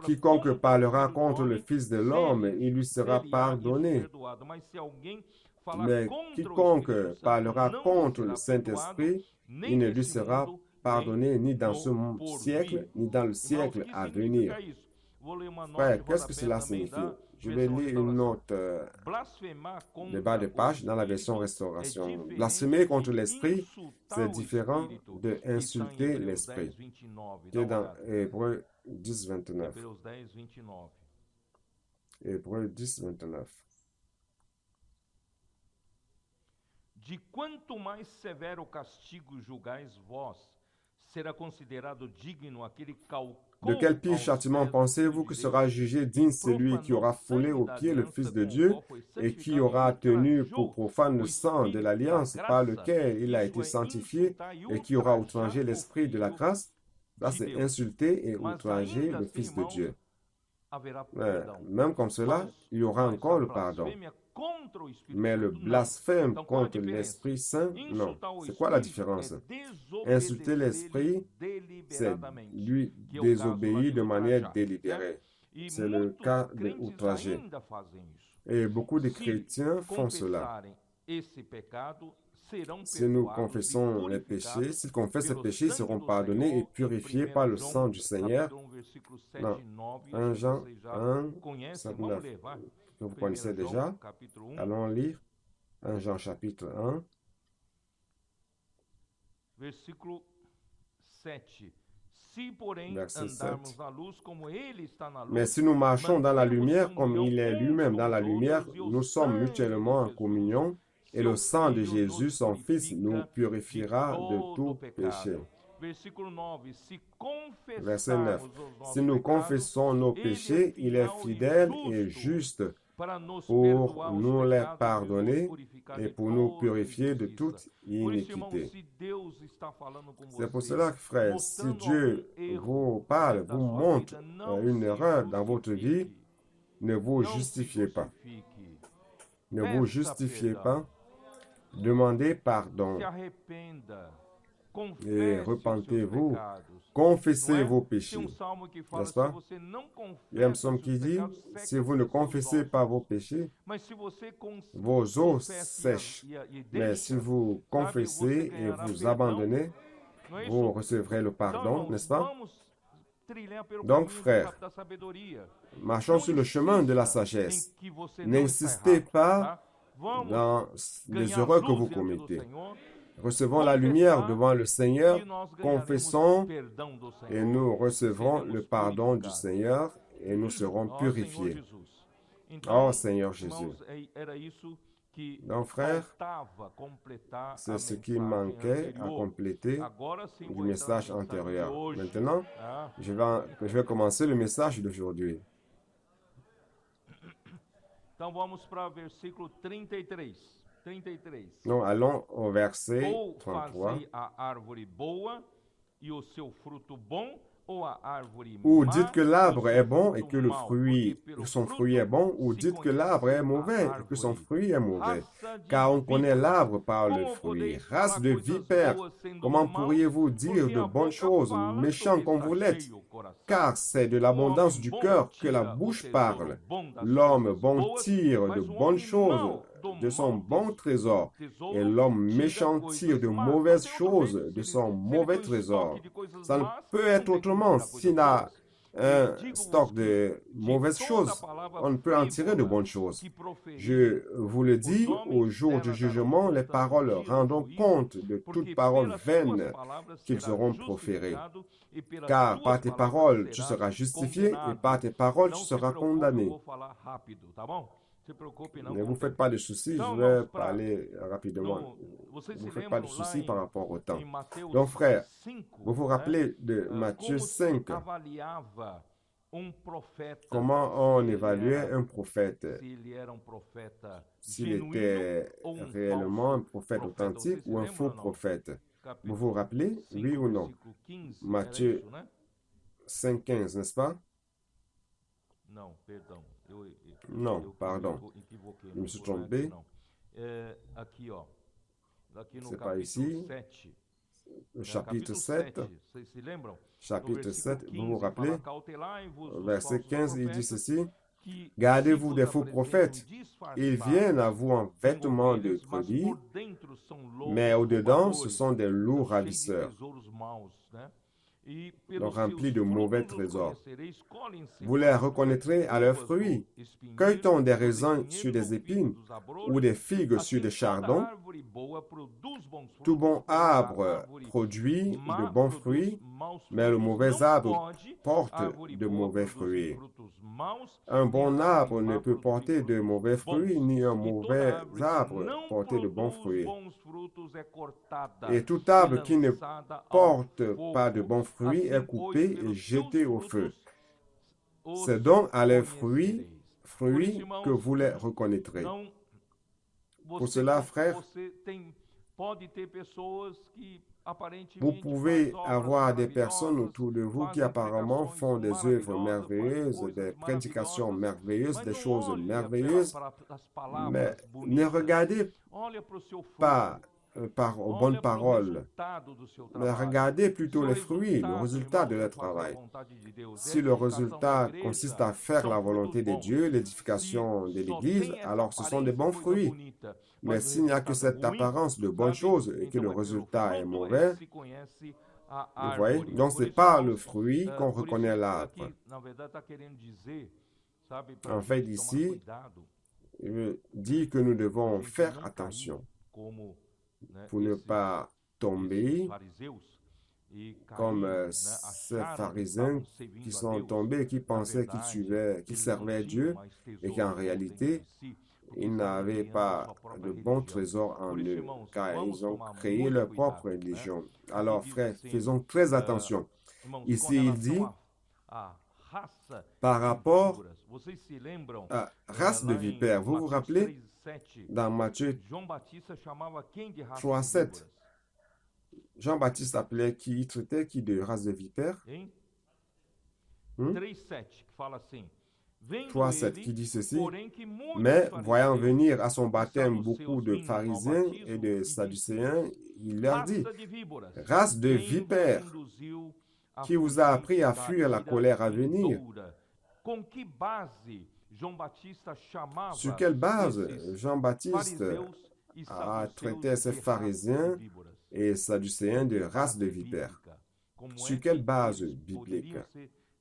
Quiconque parlera contre le Fils de l'homme, il lui sera pardonné. Mais quiconque parlera contre le Saint-Esprit, il ne lui sera pardonné ni dans ce siècle, ni dans le siècle à venir. Frère, qu'est-ce que cela signifie? Je vais lire une note de bas de page dans la version restauration. Blasphémer contre l'Esprit, c'est différent de insulter l'Esprit. C'est dans Hébreux 10, 29. Hébreux 10, 29. De quanto mais severo castigo julgais vós, será considerado digno aquele calcou. De quel pire châtiment pensez-vous que sera jugé digne celui qui aura foulé aux pieds le Fils de Dieu et qui aura tenu pour profane le sang de l'alliance par lequel il a été sanctifié et qui aura outragé l'Esprit de la grâce? Là, c'est insulter et outrager le Fils de Dieu. Mais même comme cela, il y aura encore le pardon. Mais le blasphème contre l'Esprit Saint, non. C'est quoi la différence? Insulter l'Esprit, c'est lui désobéir de manière délibérée. C'est le cas de outrager. Et beaucoup de chrétiens font cela. Si nous confessons les péchés, s'ils confessent les péchés, ils seront pardonnés et purifiés par le sang du Seigneur. Dans 1 Jean 1, 7, 9, que vous connaissez déjà. Allons lire 1 Jean chapitre 1. Versículo 7. Si, porém, Verset 7. andarmos na luz como ele está na luz, Mais si nous marchons dans la lumière comme il est lui-même dans la lumière, nous sommes mutuellement en communion et le sang de Jésus, son Fils, nous purifiera de tout péché. Verset 9. Si nous confessons nos péchés, il est fidèle et juste pour nous les pardonner et pour nous purifier de toute iniquité. C'est pour cela, frère, si Dieu vous parle, vous montre une erreur dans votre vie, ne vous justifiez pas. Ne vous justifiez pas. Demandez pardon et repentez-vous. Confessez vos péchés, n'est-ce pas? Il y a un psaume qui dit, si vous ne confessez pas vos péchés, vos os sèchent. Mais si vous confessez et vous abandonnez, vous recevrez le pardon, n'est-ce pas? Donc, frères, marchons sur le chemin de la sagesse. N'insistez pas dans les erreurs que vous commettez. Recevons la lumière devant le Seigneur, confessons et nous recevrons le pardon du Seigneur et nous serons purifiés. Oh Seigneur Jésus. Donc frère, c'est ce qui manquait à compléter du message antérieur. Maintenant, je vais commencer le message d'aujourd'hui. Então vamos para o versículo 33. Donc, allons au verset 33. Ou dites que l'arbre est bon et que son fruit est bon, ou dites que l'arbre est mauvais et que son fruit est mauvais. Car on connaît l'arbre par le fruit. Race de vipères, comment pourriez-vous dire de bonnes choses, méchants comme vous l'êtes? Car c'est de l'abondance du cœur que la bouche parle. L'homme bon tire de bonnes choses de son bon trésor, et l'homme méchant tire de mauvaises choses de son mauvais trésor. Ça ne peut être autrement. S'il a un stock de mauvaises choses, on ne peut en tirer de bonnes choses. Je vous le dis, au jour du jugement, les paroles rendront compte de toute parole vaine qu'ils auront proférée. Car par tes paroles, tu seras justifié, et par tes paroles, tu seras condamné. Ne vous faites pas de soucis, je vais parler rapidement. Ne vous faites pas de soucis par rapport au temps. Donc, frère, vous vous rappelez de Matthieu 5, comment on évaluait un prophète, s'il était réellement un prophète authentique ou un faux prophète. Vous vous rappelez, oui ou non? Matthieu 5,15, n'est-ce pas? Non, pardon. Je me suis trompé. C'est pas ici. Chapitre 7. Chapitre 7, vous vous rappelez? Verset 15, il dit ceci. Gardez-vous des faux prophètes. Ils viennent à vous en vêtements de brebis, mais au-dedans, ce sont des loups ravisseurs. Donc remplis de mauvais trésors. Vous les reconnaîtrez à leurs fruits. Cueille-t-on des raisins sur des épines ou des figues sur des chardons? Tout bon arbre produit de bons fruits, mais le mauvais arbre porte de mauvais fruits. Un bon arbre ne peut porter de mauvais fruits, ni un mauvais arbre porter de bons fruits. Et tout arbre qui ne porte pas de bons fruits est coupé et jeté au feu. C'est donc à leurs fruits que vous les reconnaîtrez. Pour cela, frères, vous pouvez avoir des personnes autour de vous qui apparemment font des œuvres merveilleuses, des prédications merveilleuses, des choses merveilleuses, mais ne regardez pas aux bonnes Olha para o paroles. resultado do seu Mais trabalho. regardez Se plutôt o les fruits, le resultado, résultat de irmãos, é leur fazer a travail. vontade de Deus, Si le edificação da résultat consiste igreja, à faire la são frutos volonté de bons. Dieu, Se l'édification de só l'Église, tem essa alors ce sont de aparência, bons coisa fruits. bonita, Mais mas o s'il n'y a que resultado é cette ruim, apparence de bonnes sabe? choses et que Então le é pelo résultat est fruto mauvais, se conhece a vous voyez, árvore. donc Por c'est isso, par le irmãos, fruit qu'on por isso reconnaît l'arbre. aqui, na verdade, está querendo dizer, sabe, para En a fait, gente tomar ici, cuidado, il dit que nous para a devons gente faire não cair attention como, né, pour ne esses pas tomber fariseus e comme cair, né, ces acharam que pharisiens estavam qui servindo a sont Deus. tombés et qui Na pensaient qu'ils verdade, eles não servaient tinham Dieu mais et tesouro qu'en bom dentro réalité, de si, porque ils estavam n'avaient criando a pas sua própria de bons religião. trésors en Por isso, eux, irmãos, car vamos ils ont tomar créé muito leur propre cuidado, né? religion. Porque Alors, diz frères, assim, faisons très attention. irmãos, com Ici, il dit, relação à raça par de rapport víboras, vocês se lembram, à race de lá em vipères, vous vous Mateus rappelez, 3:7, dans Matthieu João Batista chamava quem de raça de 3:7, víboras? Jean-Baptiste appelait qui, il traitait qui de race de vipères? Hein? Hmm? 3:7, que fala assim, vendo 3:7 qui ele, dit ceci, porém que muitos mais voyant fariseus venir à son e baptême beaucoup saduceus de vinham ao pharisiens et batismo, de e sadducéens, disse-lhes, il leur dit, raça de víboras, race de quem vos vipères, induziu a qui vous a fugir appris à da fuir la ira colère à venir? vindoura? Com que base João Batista chamava Sur quelle base esses Jean-Baptiste fariseus e a saduceus traité ces de raça de pharisiens víboras? et sadducéens de Que race de base vipères? bíblica? Como Sur é quelle que base eles biblique? poderiam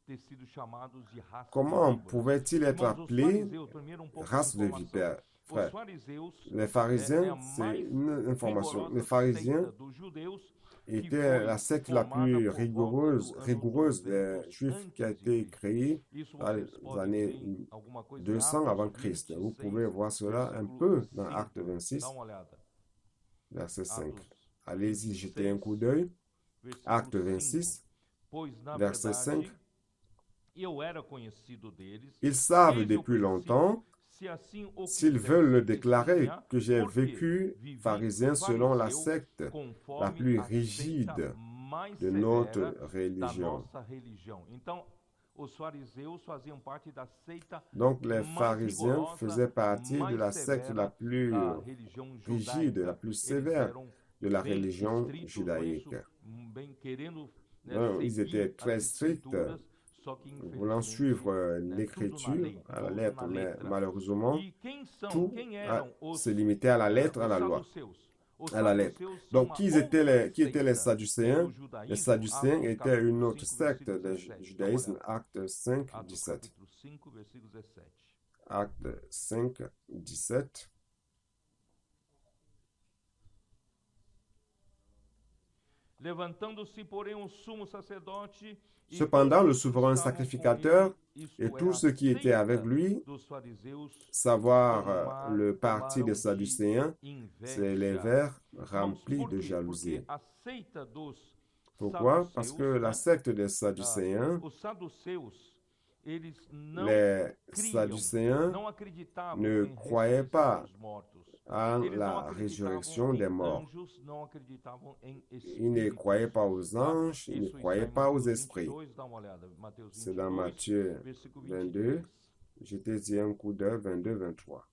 ter sido chamados de raça de Comment víboras? pouvaient-ils être Irmãos, os appelés fariseus, primeiro um pouco de race de informação. vipères? Os Frère, fariseus les é pharisiens, a c'est mais une information. Les rigorosa pharisiens seita dos judeus que était foi la secte la formada plus por volta rigoureuse, do ano rigoureuse 200 des Juifs qui a antes de été Cristo. créée Isso dans vocês les podem années ver em alguma coisa em 200 avant Atos Christ. Vous 26, pouvez voir cela un versículo peu dans 5. Acte 26, Dá uma olhada. verset 5. Atos Allez-y, jetez un 26, coup d'œil. Acte versículo 5. 26, Pois, na verset 5. verdade, eu era conhecido deles, Ils savent desde o depuis princípio, longtemps, se assim o s'ils quiserem veulent le déclarer, testemunhar, que j'ai porque vécu vivi pharisien selon la fariseu secte la conforme plus a seita rigide mais de severa notre da religion. nossa religião. Então, os fariseus faziam parte da seita Donc les mais pharisiens rigorosa, faisaient partie de mais la secte la severa plus da religião rigide, la judaica. plus Eles sévère eram de la bem religion estritos com judaïque. isso, bem querendo, né, Non, ils seguir étaient as très stricts, escrituras, só que voulant infelizmente, suivre né, tudo na l'écriture lei, à la tudo lettre, na mais letra. malheureusement, E tout quem eram os se limitait à la lettre, à os la loi, saduceus? Os à la lettre. saduceus são Donc, uma qui étaient les outra Sadducéens? seita do Les judaísmo. Sadducéens Atos étaient une capítulo autre 5, secte versículo du 17. Dá uma judaïsme, olhada. Acte 5, Atos 17. capítulo 5, versículo 17. Acte 5, 17. Levantando-se, porém, o sumo sacerdote e Cependant, todos le os que souverain estavam com sacrificateur ele, isto et é, tous a ceux qui étaient seita avec lui, dos fariseus, savoir le parti tomaram des de Sadducéens, c'est les inveja. vers Irmãos, remplis por de quê? jalousie. Porque a seita dos Pourquoi? Parce saduceus, que la né, secte des Sadducéens, os saduceus, eles não les criam, Sadducéens não acreditavam ne em croyaient ressurreição pas dos mortos. à Eles não la acreditavam résurrection em des morts. anjos, não acreditavam em Ils ne espíritos. croyaient pas aux anges, ils ne Isso croyaient está em pas aux Mateus esprits. 22, dá uma olhada. Mateus C'est dans 22, Matthieu versículo 22. 23. Jetez-y un coup d'œil, 22, 23.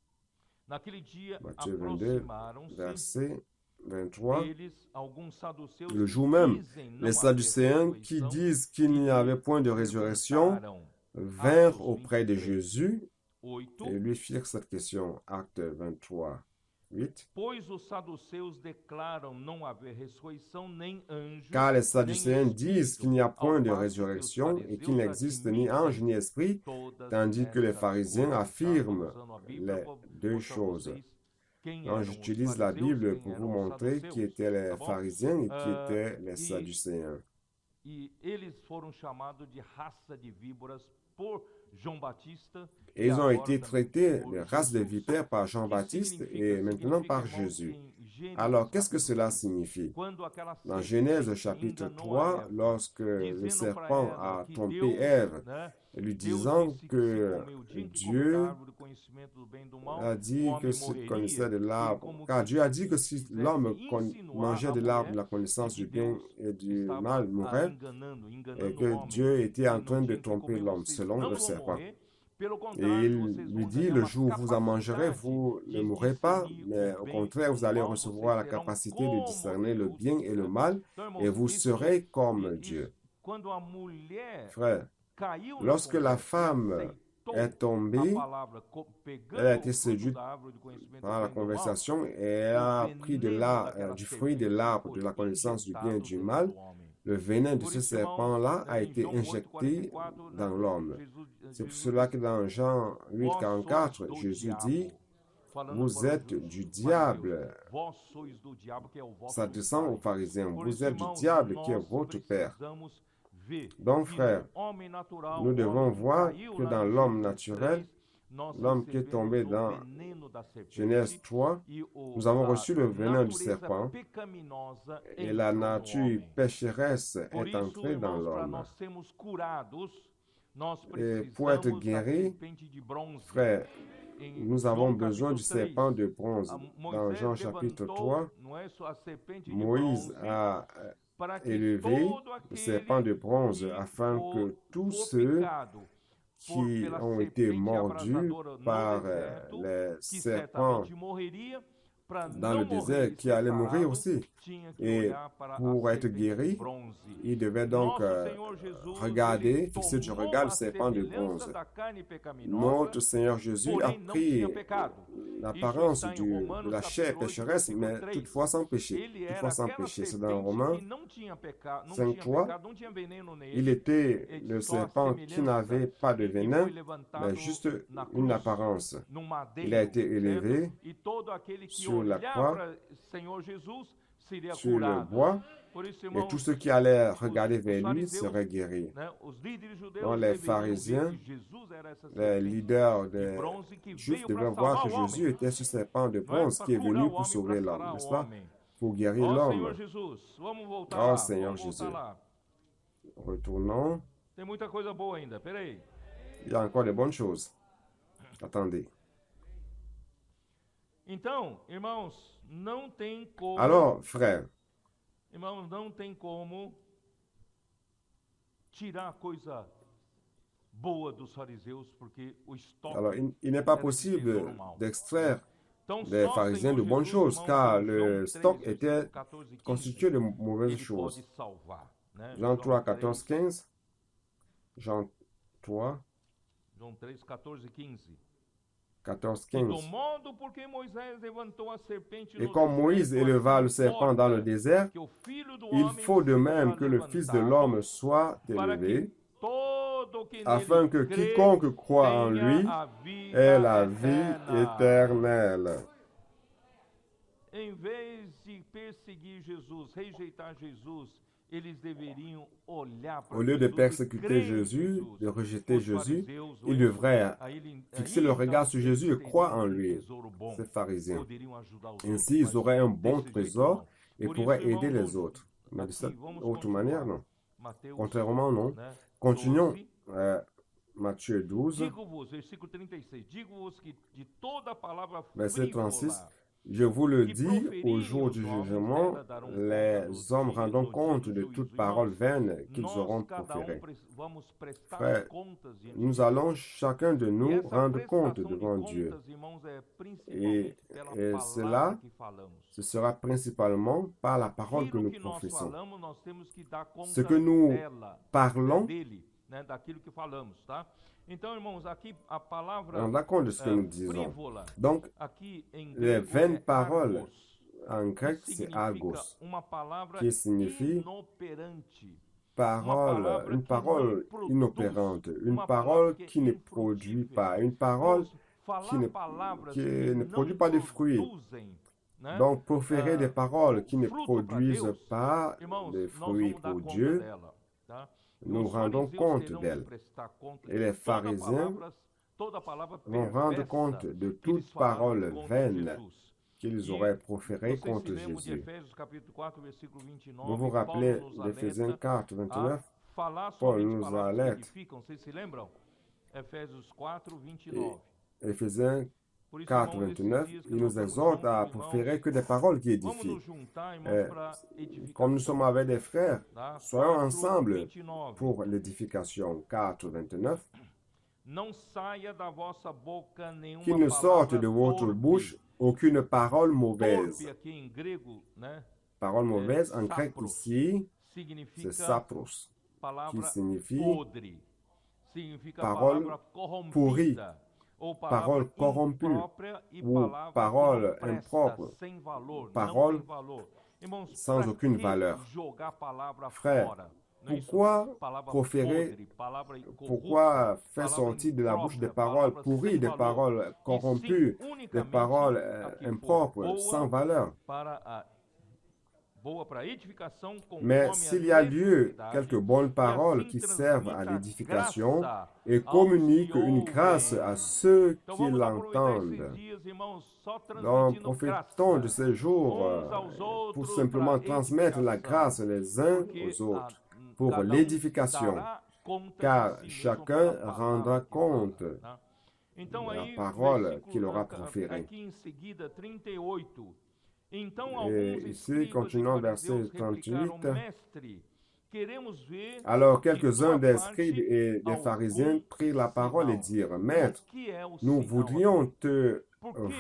Naquele dia Matthieu 22, aproximaram-se verset 23. deles alguns saduceus Le que jour même, dizem não les haver Sadducéens qui ressurreição, disent qu'il n'y avait point de résurrection perguntaram. vinrent Atos auprès de 23, Jésus 8. et lui firent cette question. Acte 23, 8. Pois os saduceus declaram não haver ressurreição nem anjo, Car les nem Sadducéens disent qu'il n'y a espírito, point ao de passo que os résurrection et qu'il fariseus n'existe ni ange ni esprit, todas tandis que les estas pharisiens coisas. affirment Estava usando a Bíblia les para deux mostrar a choses. vocês quem Donc eram os j'utilise la fariseus, Bible quem pour eram vous os montrer qui saduceus, étaient les tá bom? pharisiens et qui étaient les E Sadducéens. E eles foram chamados de raça de víboras por João Batista Et e ils ont agora été também traités por de race de Jesus. vipères par O que Jean-Baptiste significa? et maintenant par Significa, irmãos, Jésus. em Gênesis Alors, qu'est-ce que capítulo cela 6, signifie? quando aquela Dans serpente Genèse chapitre enganou a 3, Eva, lorsque le dizendo para serpent ela a que trompé Deus, Ève, né, lui Deus disant disse que se que comeu o dia em que comer da Dieu árvore do conhecimento do bem e do mal, a o dit que homem s'il connaissait morreria, de e l'arbre, como car que Dieu a dit que si quisesse l'homme insinuar mangeait a de l'arbre de mulher la de connaissance que du bien Deus et du estava mal mourrait, enganando et o que homem, Dieu était en que train no de dia em que tromper comer l'homme, vocês selon não le vão serpent. morrer, Et il lui dit, le jour où vous en mangerez, vous ne mourrez pas, mais au contraire, vous allez recevoir la capacité de discerner le bien et le mal, et vous serez comme Dieu. Frère, lorsque la femme est tombée, elle a été séduite par la conversation et elle a pris du fruit de l'arbre de la connaissance du bien et du mal. Le venin de ce serpent-là a été injecté dans l'homme. C'est pour cela que dans Jean 8, 44, Jésus dit, vous êtes du diable. S'adressant aux pharisiens, vous êtes du diable qui est votre père. Donc, frère, nous devons voir que dans l'homme naturel, l'homme qui est tombé dans Genèse 3, nous avons reçu le venin du serpent et la nature pécheresse est entrée dans l'homme. Et pour être guéri, frère, nous avons besoin du serpent de bronze. Dans Jean chapitre 3, Moïse a élevé le serpent de bronze afin que tous ceux qui ont été mordus par les serpents dans le désert, qui allaient mourir aussi. Et pour être guéri, il devait donc regarder, fixer du regard le serpent de bronze. Notre Seigneur Jésus a pris l'apparence de la chair pécheresse, mais toutefois sans péché. Toutefois sans péché. C'est dans Romains 5.3. Il était le serpent qui n'avait pas de venin, mais juste une apparence. Il a été élevé sur la croix, sur le bois, et tous ceux qui allaient regarder vers lui seraient guéris. Donc les pharisiens, les leaders des Juifs devaient voir que Jésus était ce serpent de bronze qui est venu pour sauver l'homme, n'est-ce pas? Pour guérir l'homme. Oh Seigneur Jésus. Retournons. Il y a encore de bonnes choses. Attendez. Alors, frère, alors, il n'est pas possible d'extraire des pharisiens de bonnes choses, car le stock était constitué de mauvaises choses. Jean 3, 14, 15. Jean 3, 14, 15. Et comme Moïse éleva le serpent dans le désert, il faut de même que le Fils de l'homme soit élevé, afin que quiconque croit en lui ait la vie éternelle. Au lieu de persécuter Jésus, de rejeter Jésus, ils devraient fixer le regard sur Jésus et croire en lui, ces pharisiens. Ainsi, ils auraient un bon trésor et pourraient aider les autres. Mais de cette autre manière, non. Contrairement, non. Continuons. Matthieu 12, verset 36. Je vous le dis, au jour du jugement, les hommes rendront compte de toute parole vaine qu'ils auront proférée. Frère, nous allons chacun de nous rendre compte devant Dieu. Et cela, ce sera principalement par la parole que nous professons. Ce que nous parlons, rendra compte de ce que nous disons. Donc, les vaines paroles, en grec, c'est agos, qui signifie parole, une parole inopérante, une parole qui ne produit pas, une parole qui ne produit pas de fruits. Donc, proférer des paroles qui ne produisent pas de fruits pour Dieu, nous rendons compte d'elles. Et les pharisiens vont rendre compte de toute parole vaine qu'ils auraient proférée contre Jésus. Vous vous rappelez d'Éphésiens 4, 29? Paul nous alerte. Éphésiens 4, 29, il nous exhorte à proférer que des paroles qui édifient. Comme nous sommes avec des frères, soyons ensemble pour l'édification. 4, 29. qu'il ne sorte de votre bouche aucune parole mauvaise. Parole mauvaise, en grec ici, c'est sapros, qui signifie parole pourrie, parole corrompue ou parole impropre, parole sans aucune valeur. Frère, pourquoi proférer, pourquoi faire sortir de la bouche des paroles pourries, des paroles corrompues, des paroles impropres, sans valeur? Mais s'il y a lieu, quelques bonnes paroles qui servent à l'édification et communiquent une grâce à ceux qui l'entendent. Donc, profitons de ces jours pour simplement transmettre la grâce les uns aux autres pour l'édification, car chacun rendra compte de la parole qu'il aura proférée. Et ici, continuons verset 38. Alors quelques-uns des scribes et des pharisiens prirent la parole et dirent, Maître, nous voudrions te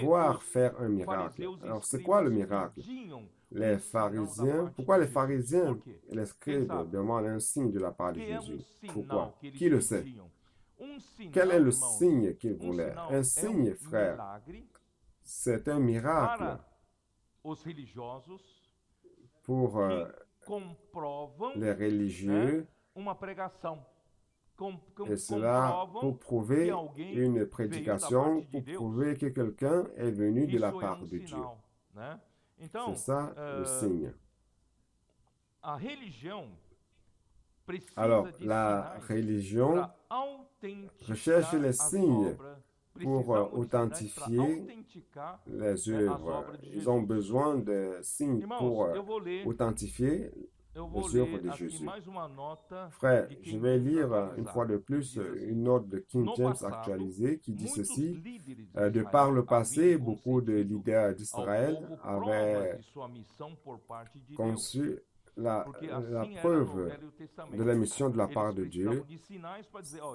voir faire un miracle. Alors c'est quoi le miracle? Les pharisiens, pourquoi les pharisiens et les scribes demandent un signe de la part de Jésus? Pourquoi? Qui le sait? Quel est le signe qu'ils voulaient? Un signe, frère, c'est un miracle pour les religieux, et cela pour prouver une prédication, pour prouver que quelqu'un est venu de la part de Dieu. C'est ça le signe. Alors, la religion recherche les signes pour authentifier les œuvres. Ils ont besoin de signes pour authentifier les œuvres de Jésus. Frère, je vais lire une fois de plus une note de King James actualisée qui dit ceci. De par le passé, beaucoup de leaders d'Israël avaient conçu la preuve de la mission de la part de Dieu.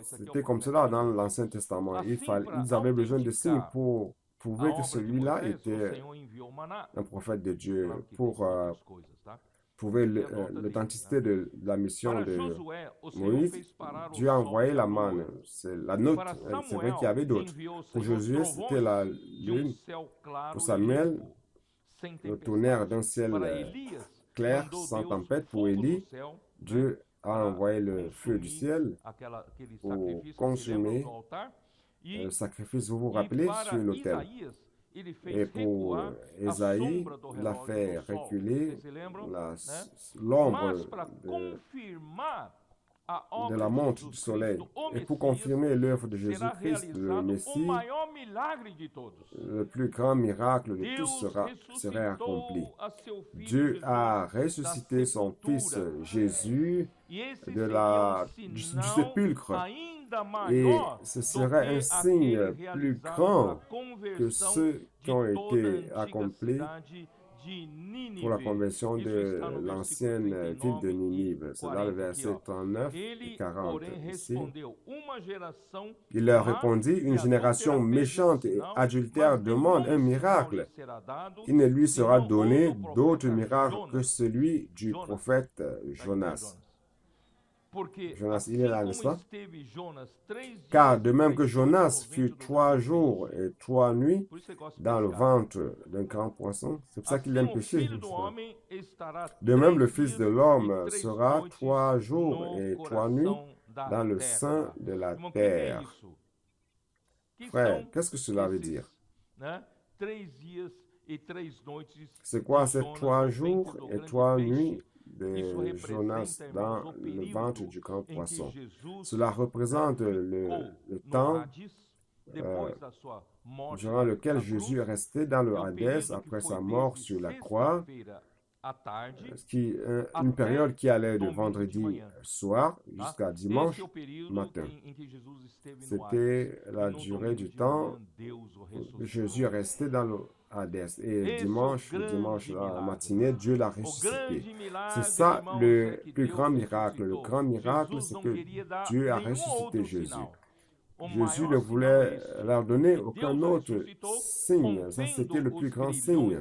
C'était comme cela dans l'Ancien Testament. Ils avaient besoin de signes pour prouver que celui-là était un prophète de Dieu, pour prouver l'authenticité de la mission de Moïse. Dieu a envoyé la manne, c'est la note, c'est vrai qu'il y avait d'autres. Pour Josué, c'était la lune. Pour Samuel, le tonnerre d'un ciel clair, sans tempête. Pour Élie, Dieu a envoyé le feu du ciel pour consumer le sacrifice, vous vous rappelez, sur l'autel. Et pour Ésaïe, il a fait reculer l'ombre de la montre du soleil. Et pour confirmer l'œuvre de Jésus-Christ, le Messie, le plus grand miracle de tous serait accompli. Dieu a ressuscité son Fils Jésus du sépulcre. Et ce serait un signe plus grand que ceux qui ont été accomplis pour la conversion de l'ancienne ville de Ninive. C'est dans le verset 39 et 40 ici. Il leur répondit, une génération méchante et adultère demande un miracle. Il ne lui sera donné d'autre miracle que celui du prophète Jonas. Jonas, il est là, n'est-ce pas? Car de même que Jonas fut 3 jours et 3 nuits dans le ventre d'un grand poisson, c'est pour ça qu'il aime pécher. De même, le Fils de l'homme sera 3 jours et 3 nuits dans le sein de la terre. Frère, qu'est-ce que cela veut dire? C'est quoi ces 3 jours et 3 nuits de Jonas dans le ventre du grand poisson? Cela représente le temps durant lequel Jésus est resté dans le Hadès après sa mort sur la croix, une période qui allait de vendredi soir jusqu'à dimanche matin. C'était la durée du temps que Jésus est resté dans le Hadès. Et dimanche la matinée, Dieu l'a ressuscité. C'est ça le plus grand miracle. Le grand miracle, c'est que Dieu a ressuscité Jésus. Jésus ne voulait leur donner aucun autre signe. Ça, c'était le plus grand signe.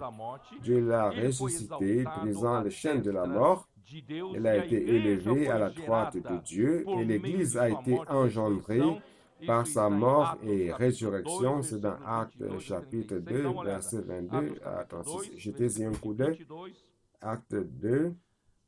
Dieu l'a ressuscité, brisant les chaînes de la mort. Il a été élevé à la droite de Dieu et l'Église a été engendrée par sa mort et résurrection. C'est dans Actes chapitre 2, verset 22 à 36. Jetez-y un coup d'œil. Acte 2,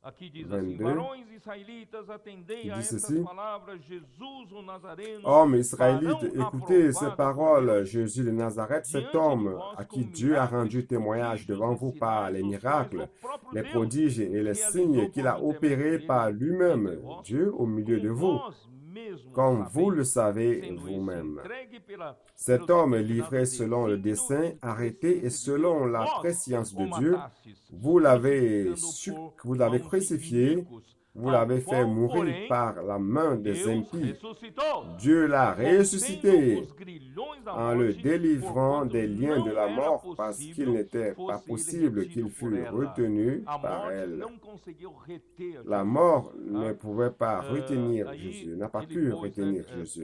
Aqui diz 22, assim: varões israelitas, atendei a estas ceci. palavras, Jesus o Nazareno, Hommes israélites, varão écoutez ces aprovado paroles, por Deus, Jésus de Nazareth, cet diante de homme vós à com qui Dieu a milagres, rendu témoignage devant vous prodígios e par les sinais, os quais miracles, o próprio les Deus prodiges et les signes realizou qu'il por a opérés intermédio par dele entre lui-même, vós, Dieu au milieu de como vous, vós mesmos comme vous le sabeis, savez sendo isso vous-même. entregue Cet pelos homme determinados livré selon le desígnios dessein, e arrêté et presciência de selon Deus, la vós prescience de o Dieu, matastes, vous l'avez crucificando por vous l'avez mãos de crucifié, inimigos, vous ao l'avez fait qual, mourir porém, par la main des Deus impies. ressuscitou, Dieu l'a rompendo ressuscité os grilhões da en le morte, délivrant porquanto des liens de não la era mort parce qu'il possível n'était pas fosse ele possible retido qu'il por fût ela. retenu A par morte elle. não conseguiu reter La Jesus. mort Tá? ne pouvait pas retenir Aí Jésus, n'a pas ele pu pôs, retenir Jésus.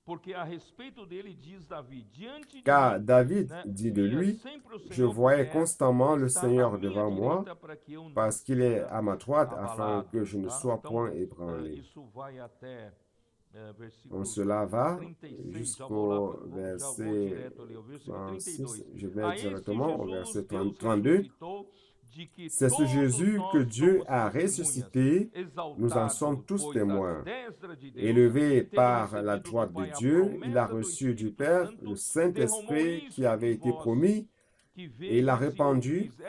porque a respeito dele diz Davi, diante de Car mim, David né, dit de via lui, sempre o je Senhor voyais perto, constamment le está à Seigneur minha devant moi, direita para que eu não parce qu'il est seja à ma droite afin abalado. que je ne Tá? sois Então, point ébranlé. isso vai até versículo On cela va 36, já vou lá, jusqu'au já vou verset direto ali, o versículo 36. 32. Je vais A este directement au Jesus verset Deus 32. ressuscitou, de que C'est ce todos Jésus que nós Dieu somos a testemunhas, ressuscité. Nous en sommes exaltado, tous pois à témoins. destra de Deus, Élevé tendo par la recebido do droite de Pai a Dieu, il a promessa do reçu du Espírito Père Santo, le derramou Saint-Esprit qui isto avait em été vós, promis que et il l'a vedes e répandu, ouvis.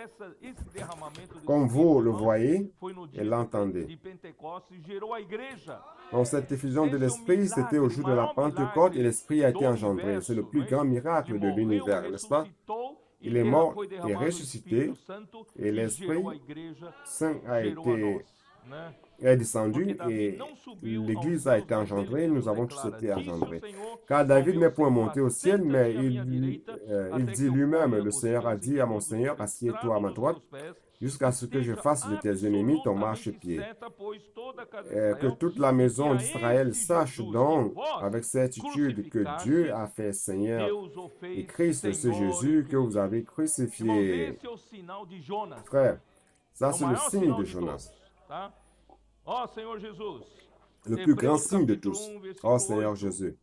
Esse derramamento do comme Espírito, vous le irmãos, voyez foi no et dia l'entendez. de Pentecostes e gerou a igreja. Donc cette effusion de Esse é o l'Esprit, c'était au milagre, o jour de la maior Pentecôte et milagre l'Esprit a do été engendré. C'est le universo, plus não é grand isso? miracle Ele de morreu, l'univers, n'est-ce pas? ressuscitou e Il est mort foi et derramado o ressuscité Espírito Santo et e gerou a l'Esprit igreja, Saint a gerou a été nós, né? est descendu Porque Davi et não subiu aos l'Église a céus, été mas ele engendrée, mesmo nous avons tous declara, été disse o engendrés. Senhor Car ao David meu n'est point Senhor, monté au ciel, mais assenta-te à minha direita, il até dit que eu lui-même, ponha le os Seigneur a teus dit à mon inimigos Seigneur, por assieds-toi à ma estrado dos droite, teus pés, jusqu'à que ce que je seja fasse de tes ennemis ton absolutamente marchepied. certa, pois toda a casa de Que Israel, toute la de que maison a d'Israël este sache Jesus que donc vós avec certitude que Dieu a crucificastes, fait Seigneur Deus o et fez Christ, ce Senhor e Jésus que vous Cristo. avez Irmãos, crucifié. esse é o sinal de Jonas. Frère, ça É o c'est le maior signe sinal de de Jonas, todos, tá? Ó Senhor Jesus. le plus grand Hebreus signe de capítulo tous. 1, Oh versículo Seigneur 8. Jésus.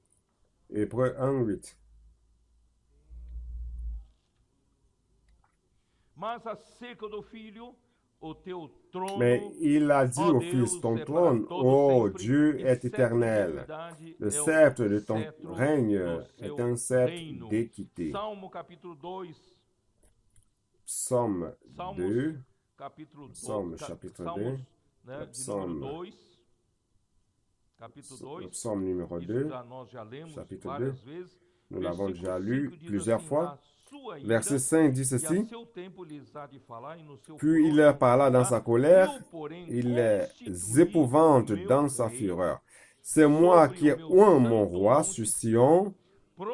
Hébreux 1:8. Mas acerca do filho, o teu trono, Mais il a dit ó au Deus, Fils, ton é para trône, todo ô sempre, Dieu, e est cetro de éternel. equidade Le é sceptre o de ton cetro règne do est seu un sceptre reino. d'équité. Salmo capítulo 2, Psaume Salmos 2, capítulo 2, Psaume chapitre 2, Salmos, né, le de número psaume, 2, capítulo le 2, psaume numéro isso 2, nós já lemos chapitre várias vezes. nous l'avons déjà Versículo lu 5 diz plusieurs assim, fois. na sua ira, Verset 5 dit e a ceci, seu tempo lhes há de falar, e no seu puis il furor leur parla dans julgará. sa colère, Eu, porém, il les constituí épouvante o meu dans sa rei fureur. C'est moi sobre qui ai o meu oint mon santo roi monte sur Sião. Sion,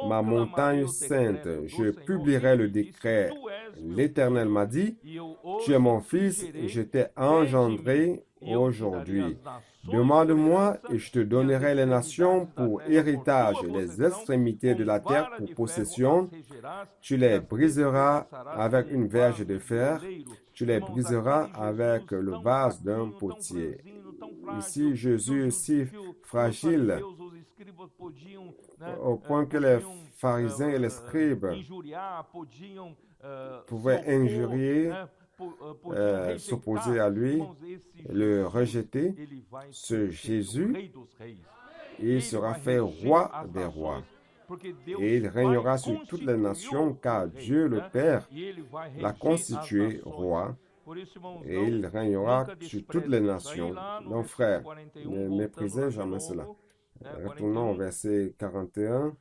ma Proclamarei montagne o sainte. decreto Je do Senhor. publierai le Ele disse, décret. tu és meu L'Éternel filho, m'a dit, e eu tu es hoje mon te fils, gerei. je t'ai Pede-me, engendré e eu te darei aujourd'hui. as nações por Demande-moi herança, et je te e as donnerai les nations extremidades da pour terra por héritage tua et les possessão. extrémités de Com la terre vara pour de ferro possession. as regerás, Tu e les as briseras despedaçarás avec com une verge de vaso fer. oleiro. Tu les Irmãos, briseras aqui avec Jesus, le tão vase d'un fraquinho, tão potier. franzino, tão frágil, Ici, Jésus est si que os fragile fariseus, os escribas podiam, né, au point que les podiam pharisiens et les scribes injuriar, podiam pouvaient se opor, injurier, né, podiam s'opposer à lui, Irmãos, esse le Jesus, rejeter. ele vai Ce ser Jésus, o Rei dos Reis. il Ele sera vai fait reger roi as des rois. nações, porque Deus Et il vai régnera sur toutes les constituir nations, o car rei, Dieu le né? Père E ele vai l'a reger constitué as nações. roi. Por isso, irmãos, Et il não, régnera nunca sur toutes les desprezem isso. Aí nations. lá no Donc, versículo frères, 41, ne voltando méprisez lá de jamais cela. novo, né, Retournons au 41, verset 41.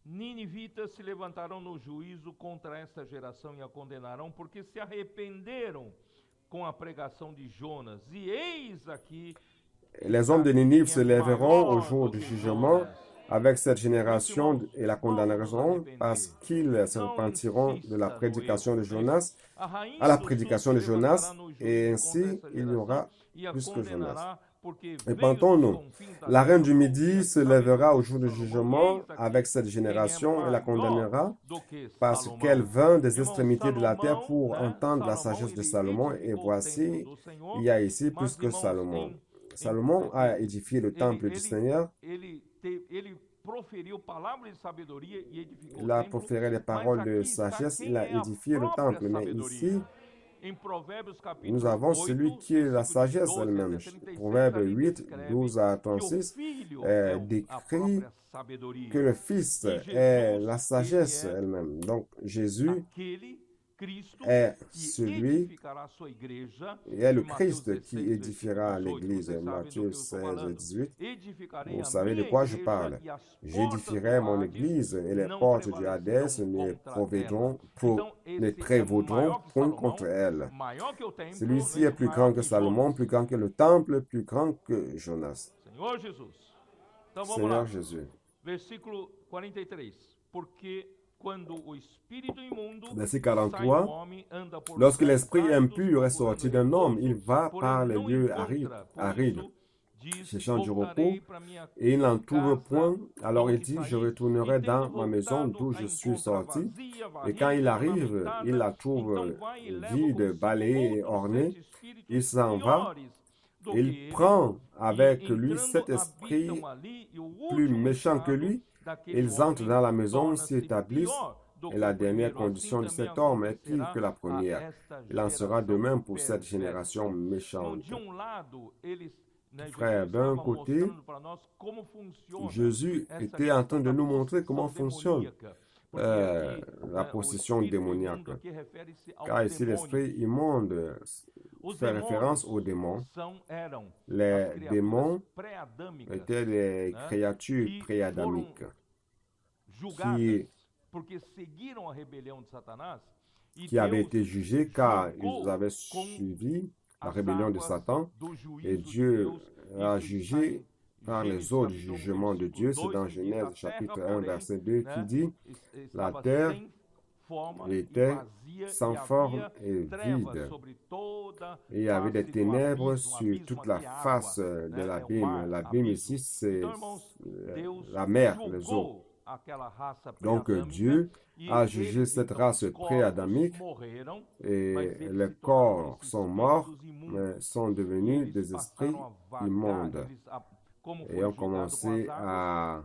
Ninivitas se levantarão no juízo contra esta geração e a condenarão, porque se arrependeram com a pregação de Jonas. E eis aqui Les hommes de Ninive se é lèveront au maior jour do du que jugement Jonas. avec cette génération et la condamneront parce qu'ils se Não repentiront de la insista no prédication de erro, né? Jonas A rainha à la do sul prédication se de levantará Jonas no juízo et contra ainsi essa il y aura geração e a plus que Jonas. condenará, Répentons-nous. La reine du Midi se lèvera au jour du jugement avec cette génération et la condamnera parce qu'elle vint des extrémités de la terre pour entendre la sagesse de Salomon. Et voici, il y a ici plus que Salomon. Salomon a édifié le temple du Seigneur. Il a proféré les paroles de sagesse, il a édifié le temple. Mais ici, nous avons celui qui est la sagesse elle-même. Proverbe 8, 12 à 36 décrit que le Fils est la sagesse elle-même. Donc Jésus est celui, est le Christ qui édifiera l'Église. Matthieu 16, 18. Vous savez de quoi je parle. J'édifierai mon Église et les portes du Hadès ne prévaudront point contre elle. Celui-ci est plus grand que Salomon, plus grand que le temple, plus grand que Jonas. Seigneur Jésus. Versículo 43. Porque Verset 43, lorsque l'esprit impur est sorti d'un homme, il va par les lieux arides, cherchant du repos, et il n'en trouve point. Alors il dit, je retournerai dans ma maison d'où je suis sorti. Et quand il arrive, il la trouve vide, balayée et ornée. Il s'en va. Il prend avec lui cet esprit plus méchant que lui. Ils entrent dans la maison, s'établissent, et la dernière condition de cet homme est pire que la première. Il en sera de même pour cette génération méchante. Frère, d'un côté, Jésus était en train de nous montrer comment fonctionne la possession démoniaque. Car ici, l'esprit immonde fait référence aux démons. Les démons étaient des créatures préadamiques qui avaient été jugées car ils avaient suivi la rébellion de Satan et Dieu a jugé par les eaux du jugement de Dieu. C'est dans Genèse chapitre 1 verset 2 qui dit « La terre était sans forme et vide. Et il y avait des ténèbres sur toute la face de l'abîme. L'abîme ici, c'est la mer, les eaux. Donc Dieu a jugé cette race pré-adamique et les corps sont morts, mais sont devenus des esprits immondes. Et ont commencé à,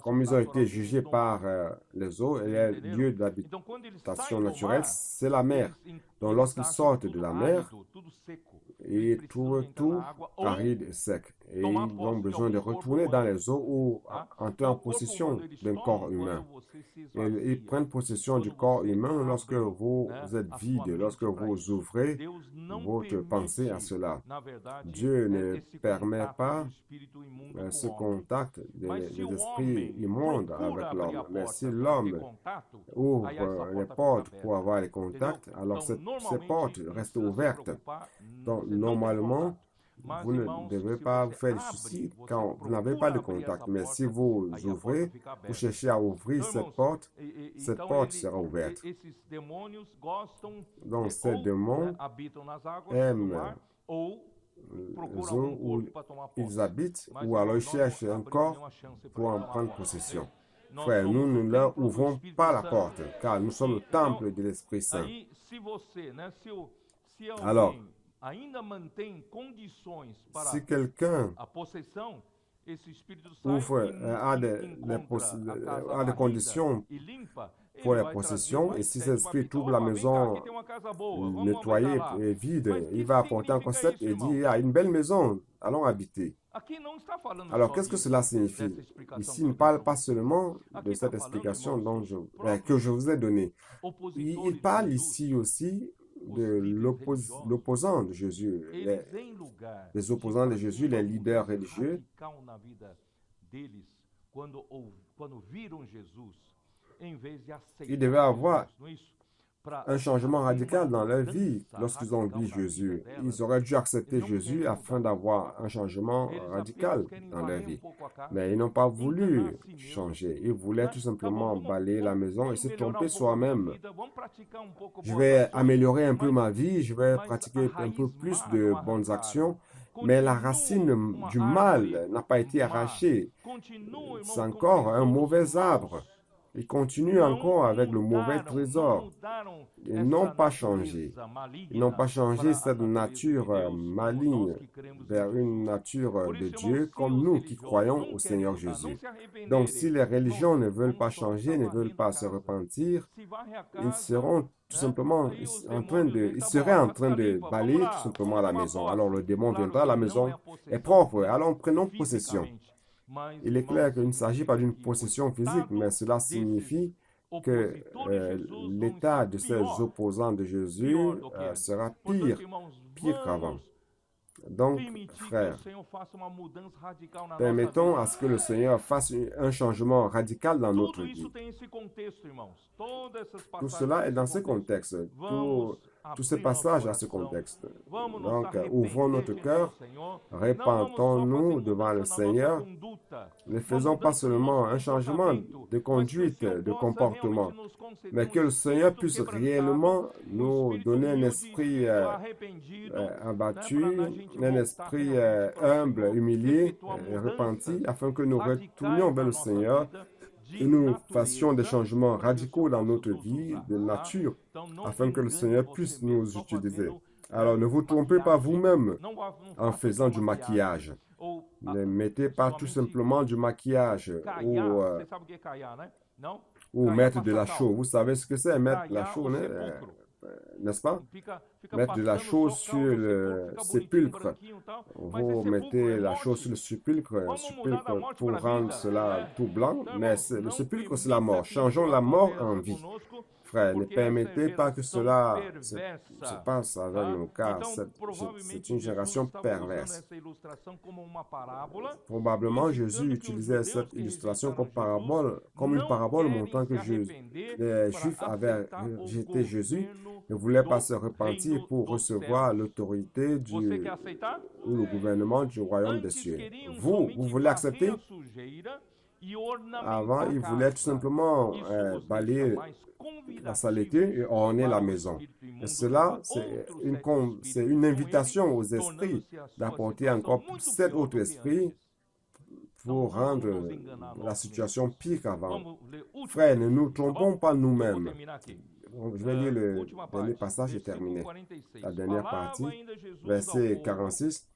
comme ils ont été jugés par les eaux, et les lieux d'habitation naturelle, c'est la mer. Donc lorsqu'ils sortent de la mer, ils trouvent tout aride et sec. Et ils ont besoin de retourner dans les eaux ou entrer en possession d'un corps humain. Et ils prennent possession du corps humain lorsque vous êtes vide, lorsque vous ouvrez votre pensée à cela. Dieu ne permet pas ce contact des esprits immondes avec l'homme. Mais si l'homme ouvre les portes pour avoir les contacts, alors ces portes restent ouvertes. Donc, normalement, vous ne devez pas vous faire de soucis quand vous n'avez pas de contact. Mais si vous ouvrez, vous cherchez à ouvrir cette porte sera ouverte. Donc, ces démons aiment les eaux où ils habitent, ou alors ils cherchent un corps pour en prendre possession. Frère, nous ne leur ouvrons pas la porte, car nous sommes le temple de l'Esprit Saint. Alors, si quelqu'un a des conditions pour les possessions, et si cet esprit trouve la maison nettoyée et vide, il va apporter un concept et dire, il y a une belle maison, allons habiter. Alors, qu'est-ce que cela signifie? Ici, il ne parle pas seulement de cette explication que je vous ai donnée. Il parle ici aussi de l'opposant de Jésus, les opposants de Jésus, les leaders religieux. Ils devaient avoir un changement radical dans leur vie lorsqu'ils ont vu Jésus. Ils auraient dû accepter Jésus afin d'avoir un changement radical dans leur vie. Mais ils n'ont pas voulu changer. Ils voulaient tout simplement balayer la maison et se tromper soi-même. Je vais améliorer un peu ma vie, je vais pratiquer un peu plus de bonnes actions, Mais la racine du mal n'a pas été arrachée. C'est encore un mauvais arbre. Ils continuent encore avec le mauvais trésor. Ils n'ont pas changé. Ils n'ont pas changé cette nature maligne vers une nature de Dieu comme nous qui croyons au Seigneur Jésus. Donc, si les religions ne veulent pas changer, ne veulent pas se repentir, ils seront tout simplement ils seraient en train de balayer tout simplement la maison. Alors le démon viendra, la maison est propre. Alors prenons possession. Il est clair qu'il ne s'agit pas d'une possession physique, mais cela signifie que l'état de ces opposants de Jésus sera pire qu'avant. Donc, frères, permettons à ce que le Seigneur fasse un changement radical dans notre vie. Tout cela est dans ce contexte. Tous ces passages à ce contexte. Donc, ouvrons notre cœur, repentons-nous devant le Seigneur. Ne faisons pas seulement un changement de conduite, de comportement, mais que le Seigneur puisse réellement nous donner un esprit abattu, un esprit humble, humilié et repenti, afin que nous retournions vers le Seigneur et nous fassions des changements radicaux dans notre vie de nature, afin que le Seigneur puisse nous utiliser. Alors, ne vous trompez pas vous-même en faisant du maquillage. Ne mettez pas tout simplement du maquillage ou mettre de la chaux. Vous savez ce que c'est, mettre de la chaux, n'est-ce pas? Mettre de la chaux sur le sépulcre. Vous mettez la chaux sur le sépulcre pour rendre cela tout blanc, mais le sépulcre, c'est la mort. Changeons la mort en vie. Frère, ne permettez pas que cela se passe avec nous, car c'est une génération perverse. Probablement, Jésus utilisait cette illustration comme une parabole montrant que les Juifs avaient rejeté Jésus, ne voulaient pas se repentir pour recevoir l'autorité ou le gouvernement du royaume des cieux. Vous voulez accepter? Avant, ils voulaient tout simplement balayer la saleté et orner la maison. Et cela, c'est une invitation aux esprits d'apporter encore 7 autres esprits pour rendre la situation pire qu'avant. Frères, ne nous trompons pas nous-mêmes. Je vais lire le dernier passage et terminer. La dernière partie, verset 46.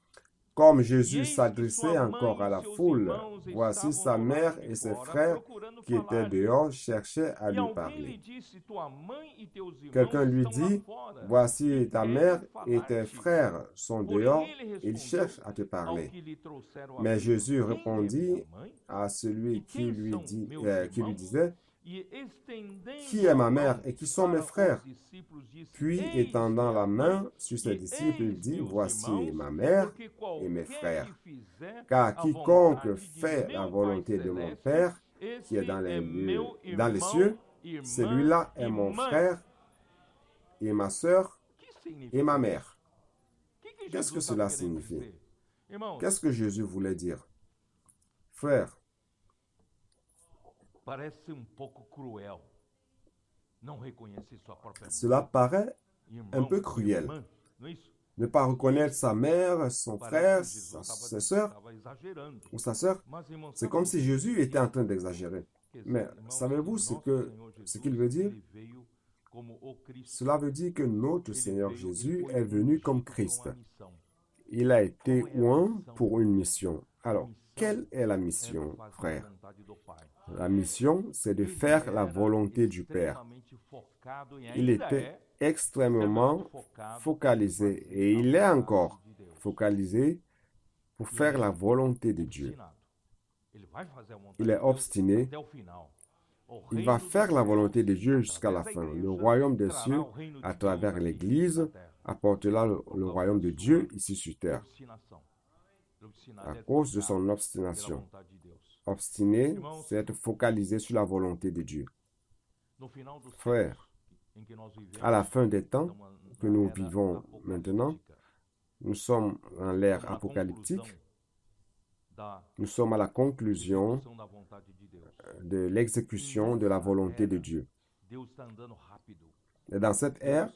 Comme Jésus s'adressait encore à la foule, voici sa mère et ses frères qui étaient dehors cherchaient à lui parler. Quelqu'un lui dit, voici ta mère et tes frères sont dehors, ils cherchent à te parler. Mais Jésus répondit à celui qui lui disait, qui est ma mère et qui sont mes frères? Puis, étendant la main sur ses disciples, il dit, voici ma mère et mes frères. Car quiconque fait la volonté de mon Père, qui est dans les cieux, celui-là est mon frère et ma sœur et ma mère. Qu'est-ce que cela signifie? Qu'est-ce que Jésus voulait dire? Frère, cela paraît un peu cruel. Ne pas reconnaître sa mère, son frère, sa sœur ou sa sœur, c'est comme si Jésus était en train d'exagérer. Mais savez-vous ce qu'il veut dire? Cela veut dire que notre Seigneur Jésus est venu comme Christ. Il a été oint pour une mission. Alors, quelle est la mission, frère? La mission, c'est de faire la volonté du Père. Il était extrêmement focalisé et il est encore focalisé pour faire la volonté de Dieu. Il est obstiné. Il va faire la volonté de Dieu jusqu'à la fin. Le royaume des cieux, à travers l'Église, apportera le royaume de Dieu ici sur terre. À cause de son obstination. Obstiné, c'est être focalisé sur la volonté de Dieu. Frère, à la fin des temps que nous vivons maintenant, nous sommes dans l'ère apocalyptique. Nous sommes à la conclusion de l'exécution de la volonté de Dieu. Et dans cette ère,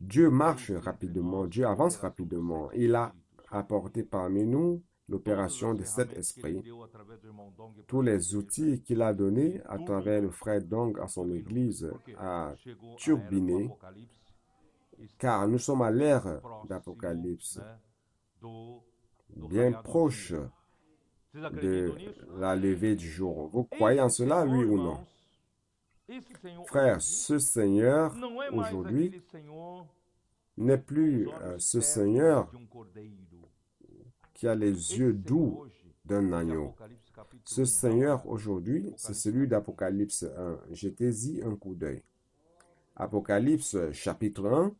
Dieu marche rapidement, Dieu avance rapidement. Il a apporter parmi nous l'opération de cet esprit. Tous les outils qu'il a donnés à travers le frère Dong à son église à turbiner, car nous sommes à l'ère d'Apocalypse, bien proche de la levée du jour. Vous croyez en cela, oui ou non? Frère, ce Seigneur, aujourd'hui, n'est plus ce Seigneur qui a les yeux doux d'un agneau. Ce Seigneur, aujourd'hui, c'est celui d'Apocalypse 1. Jetez-y un coup d'œil. Apocalypse, chapitre 1,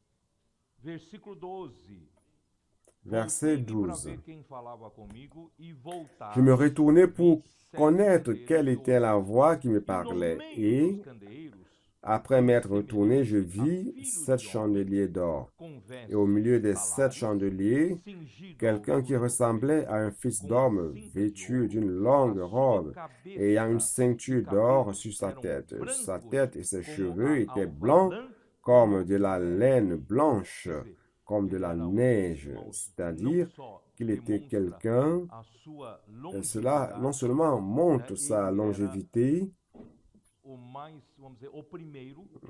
verset 12. Je me retournai pour connaître quelle était la voix qui me parlait, et après m'être retourné, je vis 7 chandeliers d'or. Et au milieu des 7 chandeliers, quelqu'un qui ressemblait à un fils d'homme, vêtu d'une longue robe, et ayant une ceinture d'or sur sa tête. Sa tête et ses cheveux étaient blancs comme de la laine blanche, comme de la neige, c'est-à-dire qu'il était quelqu'un, et cela non seulement montre sa longévité,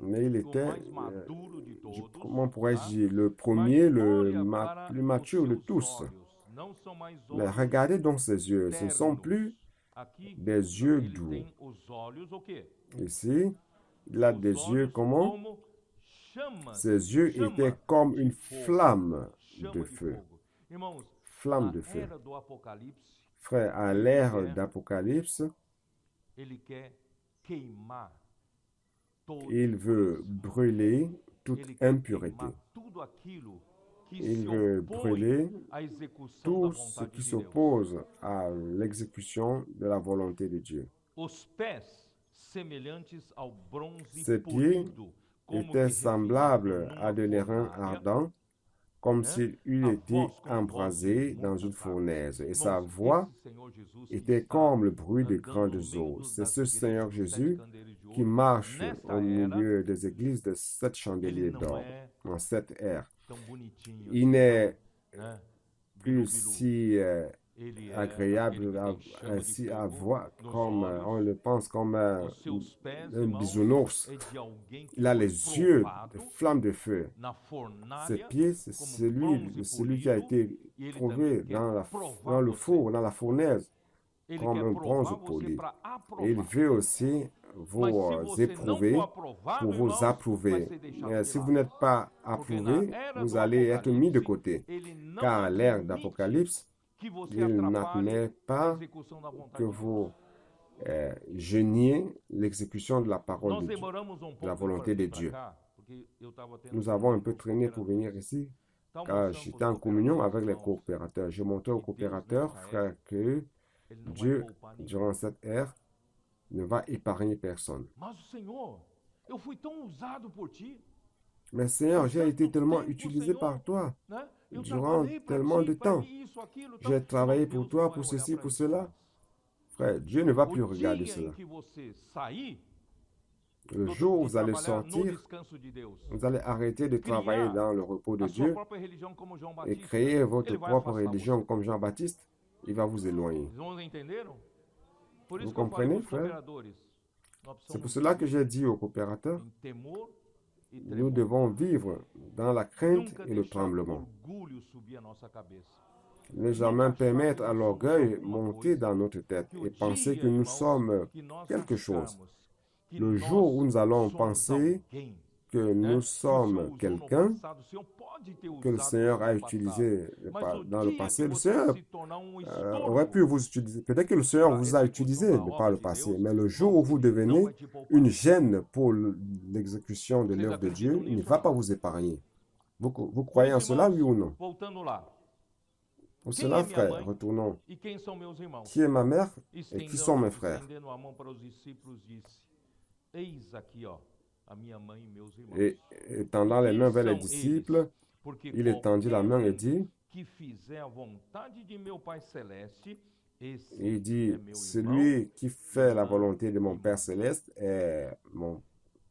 mais il était, comment pourrais-je dire, le premier, le plus mature de tous. Mais regardez donc ses yeux, ce ne sont plus des yeux doux. Ici, il a des yeux comment? Ses yeux étaient comme une flamme de feu. Flamme de feu. Frère, à l'ère d'Apocalypse, il veut brûler toute impureté. Il veut brûler tout ce qui s'oppose à l'exécution de la volonté de Dieu. Ses pieds étaient semblables à de l'airain ardent, comme s'il eût été embrasé dans une fournaise. Et sa voix était comme le bruit de grandes eaux. C'est ce Seigneur Jésus qui marche au milieu des églises de 7 chandeliers d'or, en cette ère. Il n'est plus si agréable ainsi à voir, comme on le pense, comme un bisounours. Il a les yeux de flammes de feu. Ses pieds, c'est celui qui a été trouvé dans le four, dans la fournaise, comme un bronze poli. Et il veut aussi vous éprouver pour vous approuver. Mais si vous n'êtes pas approuvé, vous allez être mis de côté. Car à l'ère d'Apocalypse, il n'admet pas que vous gêniez l'exécution de la parole de Dieu, de la volonté de Dieu. Nous avons un peu traîné pour venir ici, car j'étais en communion avec les coopérateurs. Je montrais aux coopérateurs, frère, que Dieu, durant cette ère, ne va épargner personne. Mais Seigneur, j'ai été tellement utilisé par toi durant tellement de temps. J'ai travaillé pour toi, pour ceci, pour cela. Frère, Dieu ne va plus regarder cela. Le jour où vous allez sortir, vous allez arrêter de travailler dans le repos de Dieu et créer votre propre religion comme Jean-Baptiste, il va vous éloigner. Vous comprenez, frère? C'est pour cela que j'ai dit aux coopérateurs, nous devons vivre dans la crainte et le tremblement. Ne jamais permettre à l'orgueil monter dans notre tête et penser que nous sommes quelque chose. Le jour où nous allons penser que nous sommes quelqu'un que le Seigneur a utilisé dans le passé, le Seigneur aurait pu vous utiliser. Peut-être que le Seigneur vous a utilisé par le passé, mais le jour où vous devenez une gêne pour l'exécution de l'œuvre de Dieu, il ne va pas vous épargner. Vous croyez en cela, oui ou non? Pour cela, frère, retournons. Qui est ma mère et qui sont mes frères? Et étendant les mains vers les disciples, il étendit la main et dit, celui qui fait la volonté de mon Père Céleste est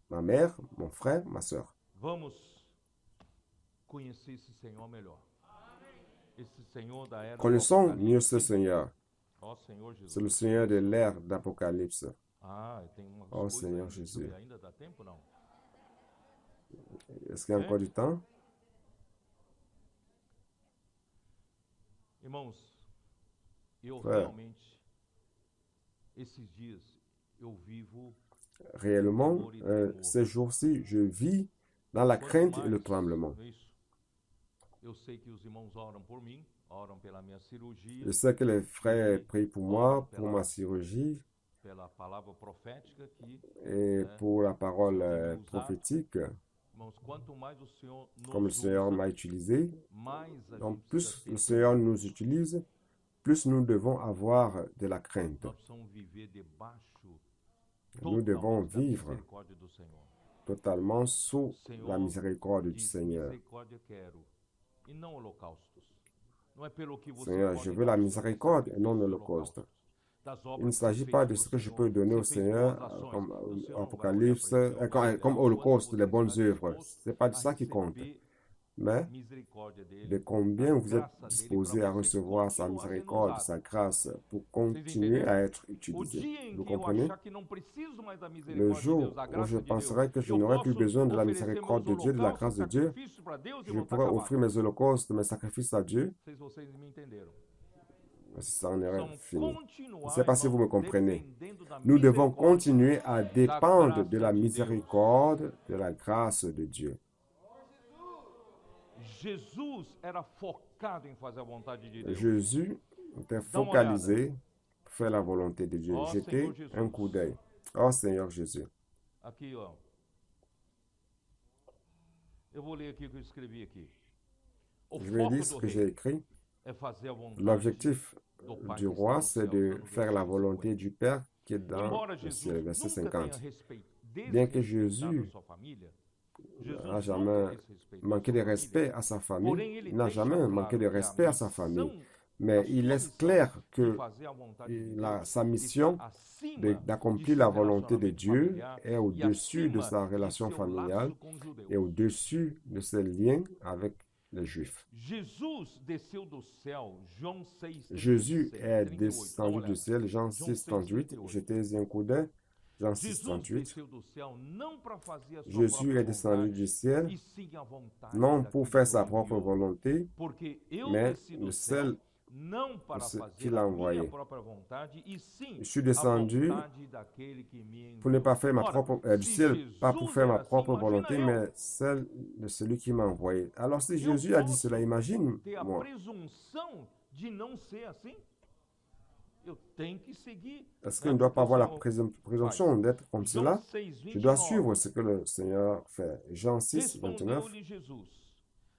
ma mère, mon frère, ma sœur. Connaissons mieux ce Seigneur. Ó Senhor Jesus. C'est le Seigneur de l'ère d'Apocalypse. Ah, tem umas Oh coisas Seigneur aí. Jésus. Ainda dá tempo, não? Est-ce qu'il y a encore du temps? Irmãos, eu Frère. realmente, esses dias, eu vivo Réellement, ces jours-ci, je vis dans la quanto crainte et mais, le tremblement. não é isso? Eu sei que os irmãos oram por mim, oram pela minha cirurgia, Je sais que les frères prient pour moi, pour ma chirurgie pela palavra profética que, et pour la parole prophétique, irmãos, quanto mais o Senhor comme le nos Seigneur usa, m'a utilisé. mais a Donc, gente plus precisa le ter Seigneur nous utilise, plus nous devons avoir de la crainte. Nós precisamos viver debaixo Nous devons totalmente da vivre misericórdia do Senhor. totalement sous Senhor la miséricorde du diz, Seigneur. misericórdia quero, e não holocaustos. Não é pelo que você Seigneur, pode je veux dar la sobre miséricorde et non sacrifícios e l'holocauste. das Il ne obras s'agit que pas fez de ce pro que je Senhor. peux donner au Você fez Seigneur boas ações, comme o Senhor não vai olhar Apocalypse, pra isso, não vai comme olhar o holocauste, quanto les você bonnes está œuvres. disposto Ce n'est pas de a ça qui compte, receber mais misericórdia dele, de combien a vous êtes graça dele disposé pra à você recevoir sa continuar sendo miséricorde, usado. sa grâce, pour continuer entenderam? à être O utilisé. dia em Vous que eu comprenez? achar que não preciso mais da Le misericórdia de jour Deus, da où graça je de Deus, penserai que je eu n'aurai plus posso besoin de la oferecer miséricorde meus de Dieu, de la holocaustos, grâce de Dieu, sacrifícios para Deus e je voltar pourrais acabado. offrir mes holocaustes, mes sacrifices à Dieu, Não sei se vocês me entenderam. ça en aurait Precisamos fini. Je ne continuar, sais pas si vous me irmãos, comprenez. dependendo da Nous devons misericórdia, continuer à dépendre grâce de la de Deus. miséricorde, de la grâce de Dieu. Jesus era focado em fazer a vontade de Deus. Jésus était Dá uma focalisé pour faire la volonté de Dieu. Ó Jetez Senhor Jesus. un coup d'œil. Oh Seigneur Jésus. Aqui, ó. Eu vou ler aqui o que eu escrevi aqui. O Je vais foco lire ce do que j'ai rei écrit. é fazer a vontade L'objectif do Pai du que está roi, no c'est céu, de está no faire la versículo volonté 50. du Père qui est dans Embora le Jesus ciel, verset nunca tenha 50. Bien que desrespeitado Jésus a sua família, n'a Jesus jamais nunca desrespeitou manqué a de sua respect família. à sa famille, Porém, ele il n'a deixa jamais claro manqué de que a respect à sa famille, missão, mais a il sua laisse missão clair de que fazer a vontade de sa Deus mission está acima de d'accomplir la seu volonté de relacionamento Dieu familiar est e au-dessus de acima sa de relation seu familiale laço com os judeus. et au-dessus de ses liens avec les Juifs. Jesus desceu do céu, João 6, Jésus 36, est 38. Dá uma descendu olhada. du ciel, Jean João 6, 38. 6:38. Jetez un coup d'œil, Jean 6, Jesus 38. desceu do céu não para fazer a sua Jésus própria est descendu vontade, du ciel, e sim a vontade non pour daquele faire que sa o propre enviou. volonté, Porque eu mais desci do le céu seul não para ce fazer qu'il a a envoyé. minha própria vontade, e sim Je suis a descendu vontade daquele que me pour ne enviou. pas faire ma Ora, propre, du se ciel, pas pour Jesus faire ma era assim, propre imagina volonté, eu. mais celle de celui qui m'a envoyé. Alors si Eu Jésus a dit posso cela, imagine ter a moi. presunção de não ser assim? Eu tenho que seguir. Est-ce né, qu'il ne doit porque pas o avoir la Senhor présomption d'être comme João cela? 6, Je dois 29. suivre ce que le Seigneur fait. Jean 6, 29. Respondeu-lhe Jesus: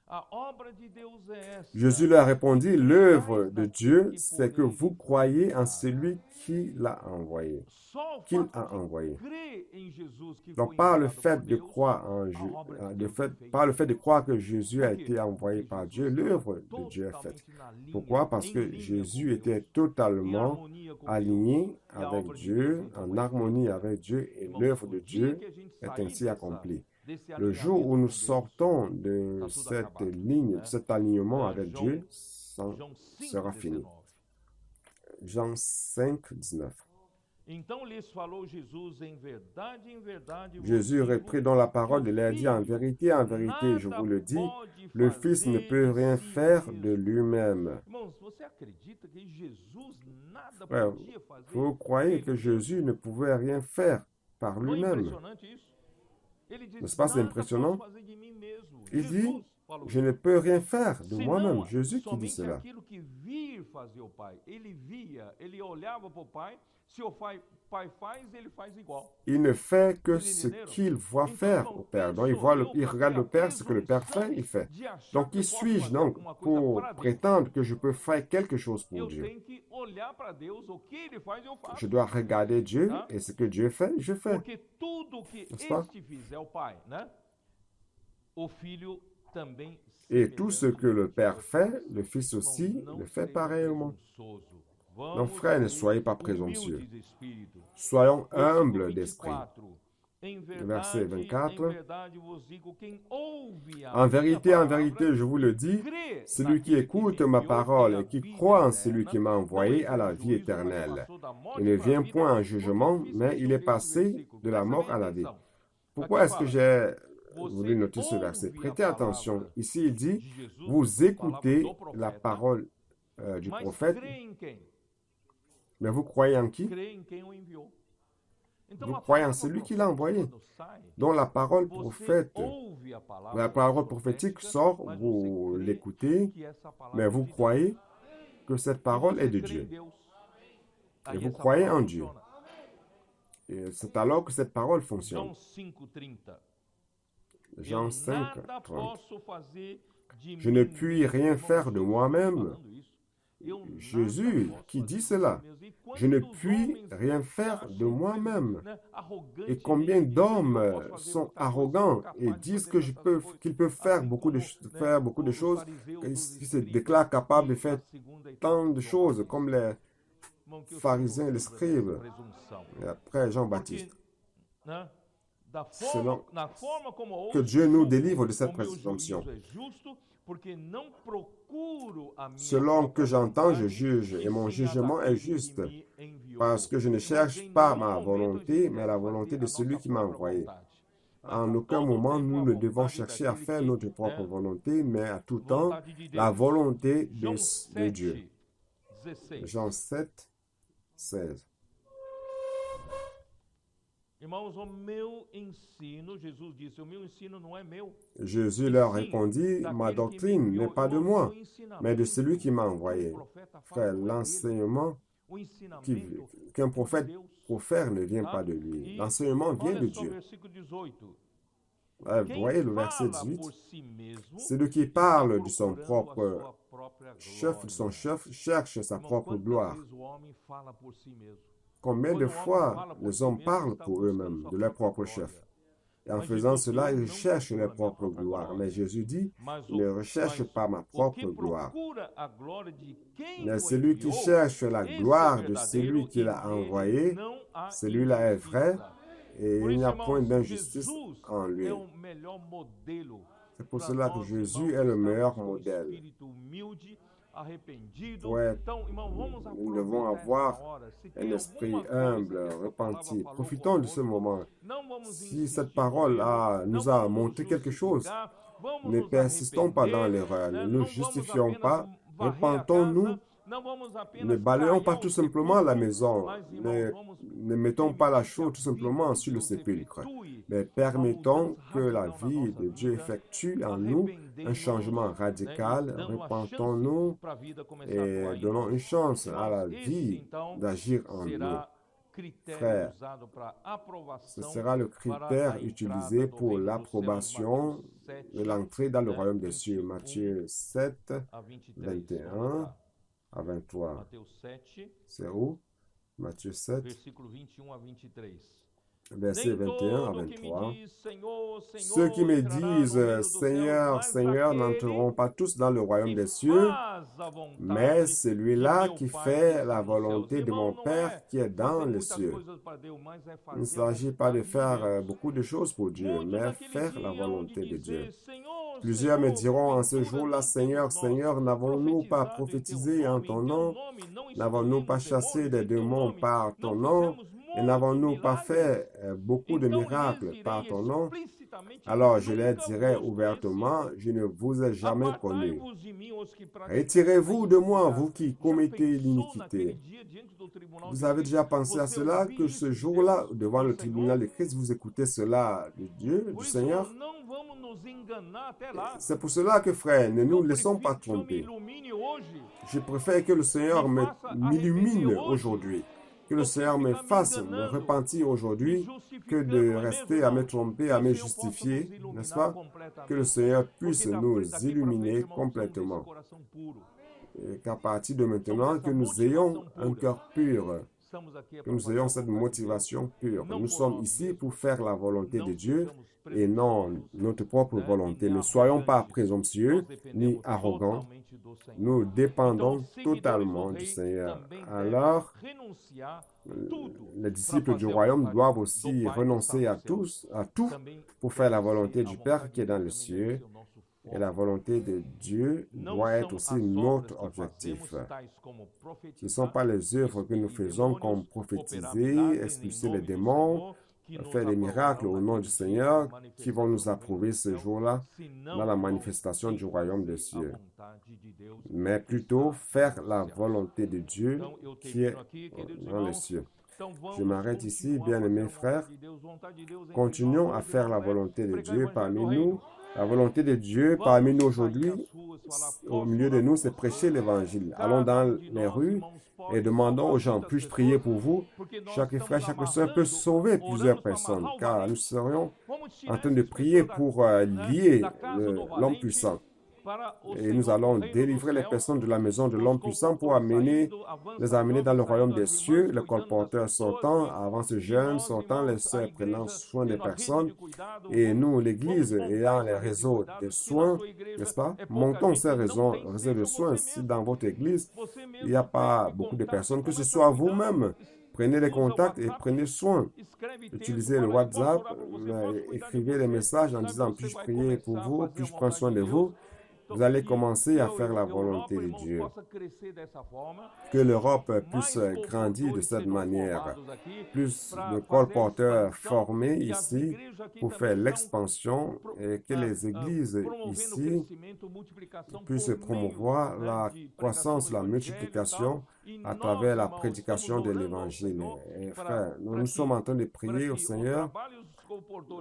A obra de Deus é esta. Jésus leur répondit, l'œuvre Creiais de naquele Dieu, que c'est por que ele vous foi croyez en enviado. celui qui l'a envoyé. Só o Qu'il fato a de envoyé. crer em Jesus que Donc, foi par le enviado fait por de Deus, croire en a obra de Deus é feita. par le fait de croire que Jésus a Por quê? été envoyé Porque par Jesus Dieu, estava l'œuvre de Dieu est faite. totalmente na linha, Pourquoi? Parce em que linha Jésus com était Deus, em totalement harmonia com aligné Deus, e a avec obra de Dieu, Deus então en é harmonie feita. avec Dieu, et Irmãos, l'œuvre o de dia Dieu que a gente est sair ainsi accomplie. desse Le jour alinhamento où nous com Deus, sortons de tá tudo cette acabado, ligne, de né? cet alignement avec João, Dieu, João 5, sera fini. 19. Jean 5, 19. Então lhes falou Jesus, em verdade vos Jésus digo reprit dans la que parole o de leur dit, en Filho vérité, je nada vous le dis, pode le Fils ne fazer peut de rien si faire mesmo. de lui-même. Irmãos, você acredita que Jesus nada Frère, podia fazer? vous croyez Ele que mesmo? Jésus ne pouvait rien faire par Não é lui-même? impressionante isso? Ele diz, N'est-ce pas, c'est nada impressionnant? posso fazer de mim mesmo. Il dit, Jesus falou je isso. ne peux rien faire de moi-même. Senão, Jésus qui dit somente cela. aquilo que vir fazer o Pai. Ele via, ele olhava para o Pai, se o Pai faz, ele faz igual. Il ne fait que Vocês ce entenderam? qu'il voit Então, faire irmão, au Père. quem Donc, sou il eu para regarde ter a le Père, ce que le Père fait, presunção il fait. de achar Donc, que qui eu posso suis-je fazer donc alguma coisa pour para Deus? prétendre que je peux faire quelque chose pour Eu Dieu? tenho que olhar para Deus, o que ele faz, eu faço. Je dois regarder Dieu Hein? et ce que Dieu fait, je fais. Porque tudo que N'est-ce pas? este fizer, o Pai, né? O Filho também Et tout ce que le Père semelhante fait, le Fils ao Pai. aussi Não le fait seja pareillement. presunçoso. Donc, Vamos frères, ne ser soyez pas présomptueux. humildes de espírito. Soyons Versículo humbles d'esprit. 24. Verset 24. verdade vos digo, quem ouve a En minha vérité, palavra, je vous le dis, crê celui qui naquele que écoute me ma enviou, tem parole a et qui vida croit en celui eterna, qui m'a não envoyé a entrou la no vie juízo, mas éternelle. passou da Il morte ne para a vient vida. point en Por que jugement, eu fiz mais il est mention desse passé versículo? de la Presta mort bem à la vie. atenção. Pourquoi Aqui est-ce que fala, j'ai voulu você noter ce verset? ouve a Prêtez attention. palavra Ici, il dit, de Jesus, vous palavra do écoutez la profeta, parole du mas prophète, crê em quem? mais vous croyez en qui? Crê em quem o enviou. Então Vous a croyez en palavra celui qui l'a envoyé. quando sai, Dont la parole você prophète, ouve a palavra la parole prophétique profética, sort, mas vous você crê l'écoutez, que essa palavra mais é vous de Deus. croyez que cette E parole est você de crê em Dieu. Deus. Et Aí vous essa croyez palavra en Dieu. funciona. Et c'est alors que cette parole fonctionne. João 5:30. Jean Eu 5, nada 30. posso fazer de Je ne mim puis mesmo. rien Irmão, faire de Jesus moi-même. falando isso. Eu nada Jésus posso qui fazer dit de cela. mim mesmo. E Je ne quantos puis homens rien se faire de acham, moi-même. né, Et arrogantemente combien dizendo, d'hommes eu posso fazer sont muita coisa, arrogants sou capaz et de disent fazer tantas coisas, qu'ils peuvent faire assim beaucoup de, como, né, os choses, fariseus, qui os se escribas déclarent capables de e faire a segunda tant de etapa, choses João comme Batista. les Irmão, que o Senhor pharisiens et les livra dessa scribes. presunção. Et après Porque, Jean-Baptiste. né, Selon na forma como que ouço, Dieu nous julgo, délivre de cette o meu présomption. juízo é justo, porque não procuro a minha Selon que própria j'entends, je vontade, juge, e et mon sim a jugement est daquele que juste, me enviou. parce que je ne Irmãos, cherche em pas nenhum ma momento a volonté, gente mais la deve volonté fazer de a celui nossa qui m'a própria envoyé. vontade. Mas En a aucun todo moment, tempo nous a ne devons vontade chercher à daquele faire que, notre propre né, volonté, mais à tout temps, vontade de la Deus. volonté João de Dieu. 7:16. Jean 7, 16. Irmãos, o meu ensino, Jesus disse, o meu ensino não é meu. Jésus leur répondit, ma Daquele que me doctrine n'est enviou, pas de moi, mais de celui qui m'a o que envoyé. o profeta Frère, fala não é dele. l'enseignement O ensinamento qu'un vem de prophète Deus. profère ne vient Tá? pas de lui. E L'enseignement vient olha de só o Dieu. versículo 18. Vous Quem voyez le verset fala 18? por si mesmo Celui qui está parle de son procurando a propre sua própria chef, de son glória. chef, cherche sa Irmão, propre quantas gloire. vezes o homem fala por si mesmo? Combien Quando de o homem fois fala por les si hommes mesmo, parlent está pour buscando eux-mêmes, sua de leur própria propre chef. glória. Et en Mas faisant Jesus cela, eu ils não cherchent procuro leur a minha propre própria gloire. glória. Mais Jésus dit, Mas ne recherche pas ma o que propre gloire. procura a glória de quem Mais o celui qui enviou, cherche la esse é gloire de verdadeiro celui qui e l'a nele envoyé, não há celui-là est vrai, injustiça. et Por il n'y isso, a point irmãos, d'injustice Jesus en lui. é o melhor modelo C'est pour para cela que nós, Jésus irmãos, est le que meilleur estamos com modèle. espírito humilde, arrependido. Ouais, Então, irmão, vamos nous devons aproveitar avoir essa hora. Se un tem esprit alguma coisa humble, que essa palavra repenti. falou Profitons de ce conosco, moment. não vamos Si insistir cette no parole erro, nous não a vamos montré nos quelque chose, justificar, vamos ne nos persistons pas dans arrepender, l'erreur, né? ne nous Não vamos justifions apenas pas, varrer a repentons-nous, casa, não vamos apenas ne balayons pas tralhar o tout simplement la sepulcro, maison, mas, irmãos, vamos ne mettons pas la permitir que a chose tout vida simplement de sur le Deus sépulcre, efetue mais uma permettons mudança que la radical na vie nossa de Dieu vida, effectue en nous un changement arrependendo-nos, né, e radical, dando uma chance repentons-nous para a vida começar a atuar et em donnons nós. une chance à la Irmãos, esse vie então d'agir en nous. será critério Frère, usado para ce aprovação sera le para critère a utilisé entrada no pour reino dos céus. l'approbation Mateus de 7, l'entrée dans le né, royaume des cieux. 21 Matthieu 7, a 23. 21 Vamos lá. à 23. Mateus 7, C'est où? Matthieu 7, versículo 21 a 23. verset Nem 21 à todo que me 23. diz, Senhor, Senhor, Ceux qui me entrará no disent, reino dos céus, Seigneur, mas Seigneur, aquele n'entreront pas tous dans le royaume que des cieux, faz a vontade mais de celui-là meu qui Pai fait que la está nos céus. volonté de Irmão, mon não Père é qui est dans fazer les muitas cieux. coisas para Deus, mas é Il ne fazer a s'agit pas de vontade de faire Deus. beaucoup de choses pour Dieu, Muitos mais naquele faire la dia hão de volonté de Dieu. dizer, Senhor, Plusieurs me Senhor, diront en ce porventura jour-là, não Seigneur, temos nós Seigneur, n'avons-nous pas profetizado em teu prophétisé en nome, ton em teu nom? nome não N'avons-nous pas expellimos chassé demônios des em teu démons nome, par ton não nom? fizemos Et muitos n'avons-nous pas milagres? fait beaucoup de Então miracles lhes par direi ton nom? explicitamente, Alors je leur nunca dirai vos conheci. ouvertement, je ne vous ai jamais connu. Apartai-vos de mim, os que praticais Retirez-vous a de moi, iniquidade. vous qui Já commettez pensou naquele l'iniquité. dia diante do tribunal Vous de avez Cristo? déjà pensé à Você cela, ouvir que isso ce de jour-là, Deus, devant do le tribunal de Senhor? Christ, vous écoutez cela de Dieu, Por du isso, Seigneur? não vamos nos enganar até lá. C'est pour cela que, frère, ne nous Eu laissons prefiro pas que o Senhor me tromper. ilumine hoje, Je préfère que le Seigneur me faça m'illumine arrepender hoje, aujourd'hui, que le do que Seigneur me ficar me fasse me enganando, repentir me aujourd'hui, que justificando, de não é mesmo, rester à me irmãos? tromper, Que à o me Senhor possa nos justifier, n'est-ce iluminar pas? Que le completamente. Seigneur Porque puisse daqui nous para frente, illuminer irmãos, somos desse complètement. coração puro. Et qu'à partir de Somos maintenant, dessa que nous ayons motivação un pura. cœur pur, Estamos aqui que para nous fazer ayons a cette vontade de Deus, motivation pure. não Nous por sommes nós ici mesmos. pour faire la volonté de Não Dieu sejamos et non notre propre volonté. Ne soyons pas présomptueux ni arrogants. Nous dépendons totalement du Seigneur. Alors, les disciples du royaume doivent aussi renoncer à tout pour faire la volonté du Père qui est dans le ciel. Et la volonté de Dieu doit être aussi notre objectif. Ce ne sont pas les œuvres que nous faisons comme prophétiser, expulser les démons, faire des miracles au nom du Seigneur qui vont nous approuver ce jour-là dans la manifestation du royaume des cieux, mais plutôt faire la volonté de Dieu qui est dans les cieux. Je m'arrête ici, bien-aimés frères. Continuons à faire la volonté de Dieu parmi nous. La volonté de Dieu parmi nous aujourd'hui, au milieu de nous, c'est prêcher l'Évangile. Allons dans les rues et demandons aux gens, puis-je prier pour vous? Chaque frère, chaque soeur peut sauver plusieurs personnes, car nous serions en train de prier pour lier l'homme puissant. Et nous allons délivrer les personnes de la maison de l'homme puissant pour les amener dans le royaume des cieux, les colporteurs sortant, avant ce jeûne sortant, les sœurs prenant soin des personnes, et nous, l'Église, ayant les réseaux de soins, n'est-ce pas? Montons ces réseaux de soins. Si dans votre Église, il n'y a pas beaucoup de personnes, que ce soit vous-même, prenez les contacts et prenez soin. Utilisez le WhatsApp, écrivez des messages en disant, puis-je prier pour vous, puis-je prendre soin de vous? Vous allez commencer à faire la volonté de Dieu. Que l'Europe puisse grandir de cette manière. Plus de colporteurs formés ici pour faire l'expansion et que les églises ici puissent promouvoir la croissance, la multiplication à travers la prédication de l'Évangile. Et frères, nous sommes en train de prier au Seigneur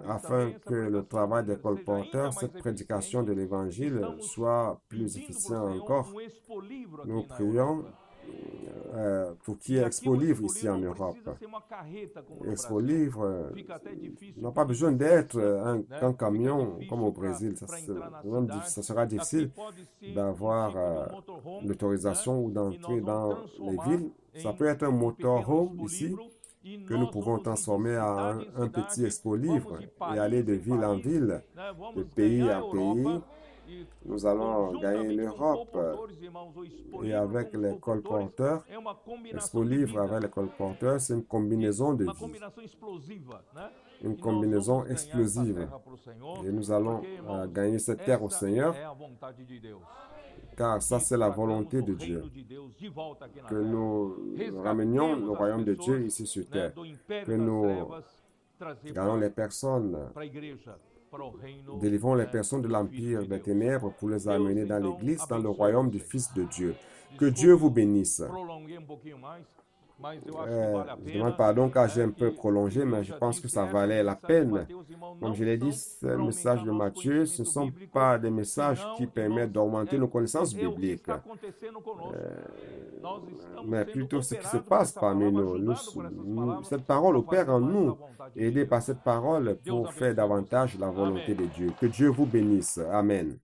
afin que le travail des colporteurs, cette prédication de l'Évangile, soit plus efficient encore. Nous prions pour qu'il y ait Expo Livre ici en Europe. Expo Livre n'a pas besoin d'être un camion comme au Brésil. Ça sera difficile d'avoir l'autorisation ou d'entrer dans les villes. Ça peut être un motorhome ici, que nous pouvons transformer en un petit expo livre et aller de ville en ville, de pays en pays. Nous allons gagner l'Europe et avec les colporteurs, expo livre avec les colporteurs, c'est une combinaison de vie, une combinaison explosive. Et nous allons gagner cette terre au Seigneur, car ça c'est la volonté de Dieu, que nous ramenions le royaume de Dieu ici sur terre, que nous gagnons les personnes, délivrons les personnes de l'empire des ténèbres pour les amener dans l'église, dans le royaume du Fils de Dieu. Que Dieu vous bénisse. Je demande pardon car j'ai un peu prolongé, mais je pense que ça valait la peine. Comme je l'ai dit, ces messages de Matthieu, ce ne sont pas des messages qui permettent d'augmenter nos connaissances bibliques, mais plutôt ce qui se passe parmi nous. Cette parole opère en nous, aidés par cette parole pour faire davantage la volonté de Dieu. Que Dieu vous bénisse. Amen.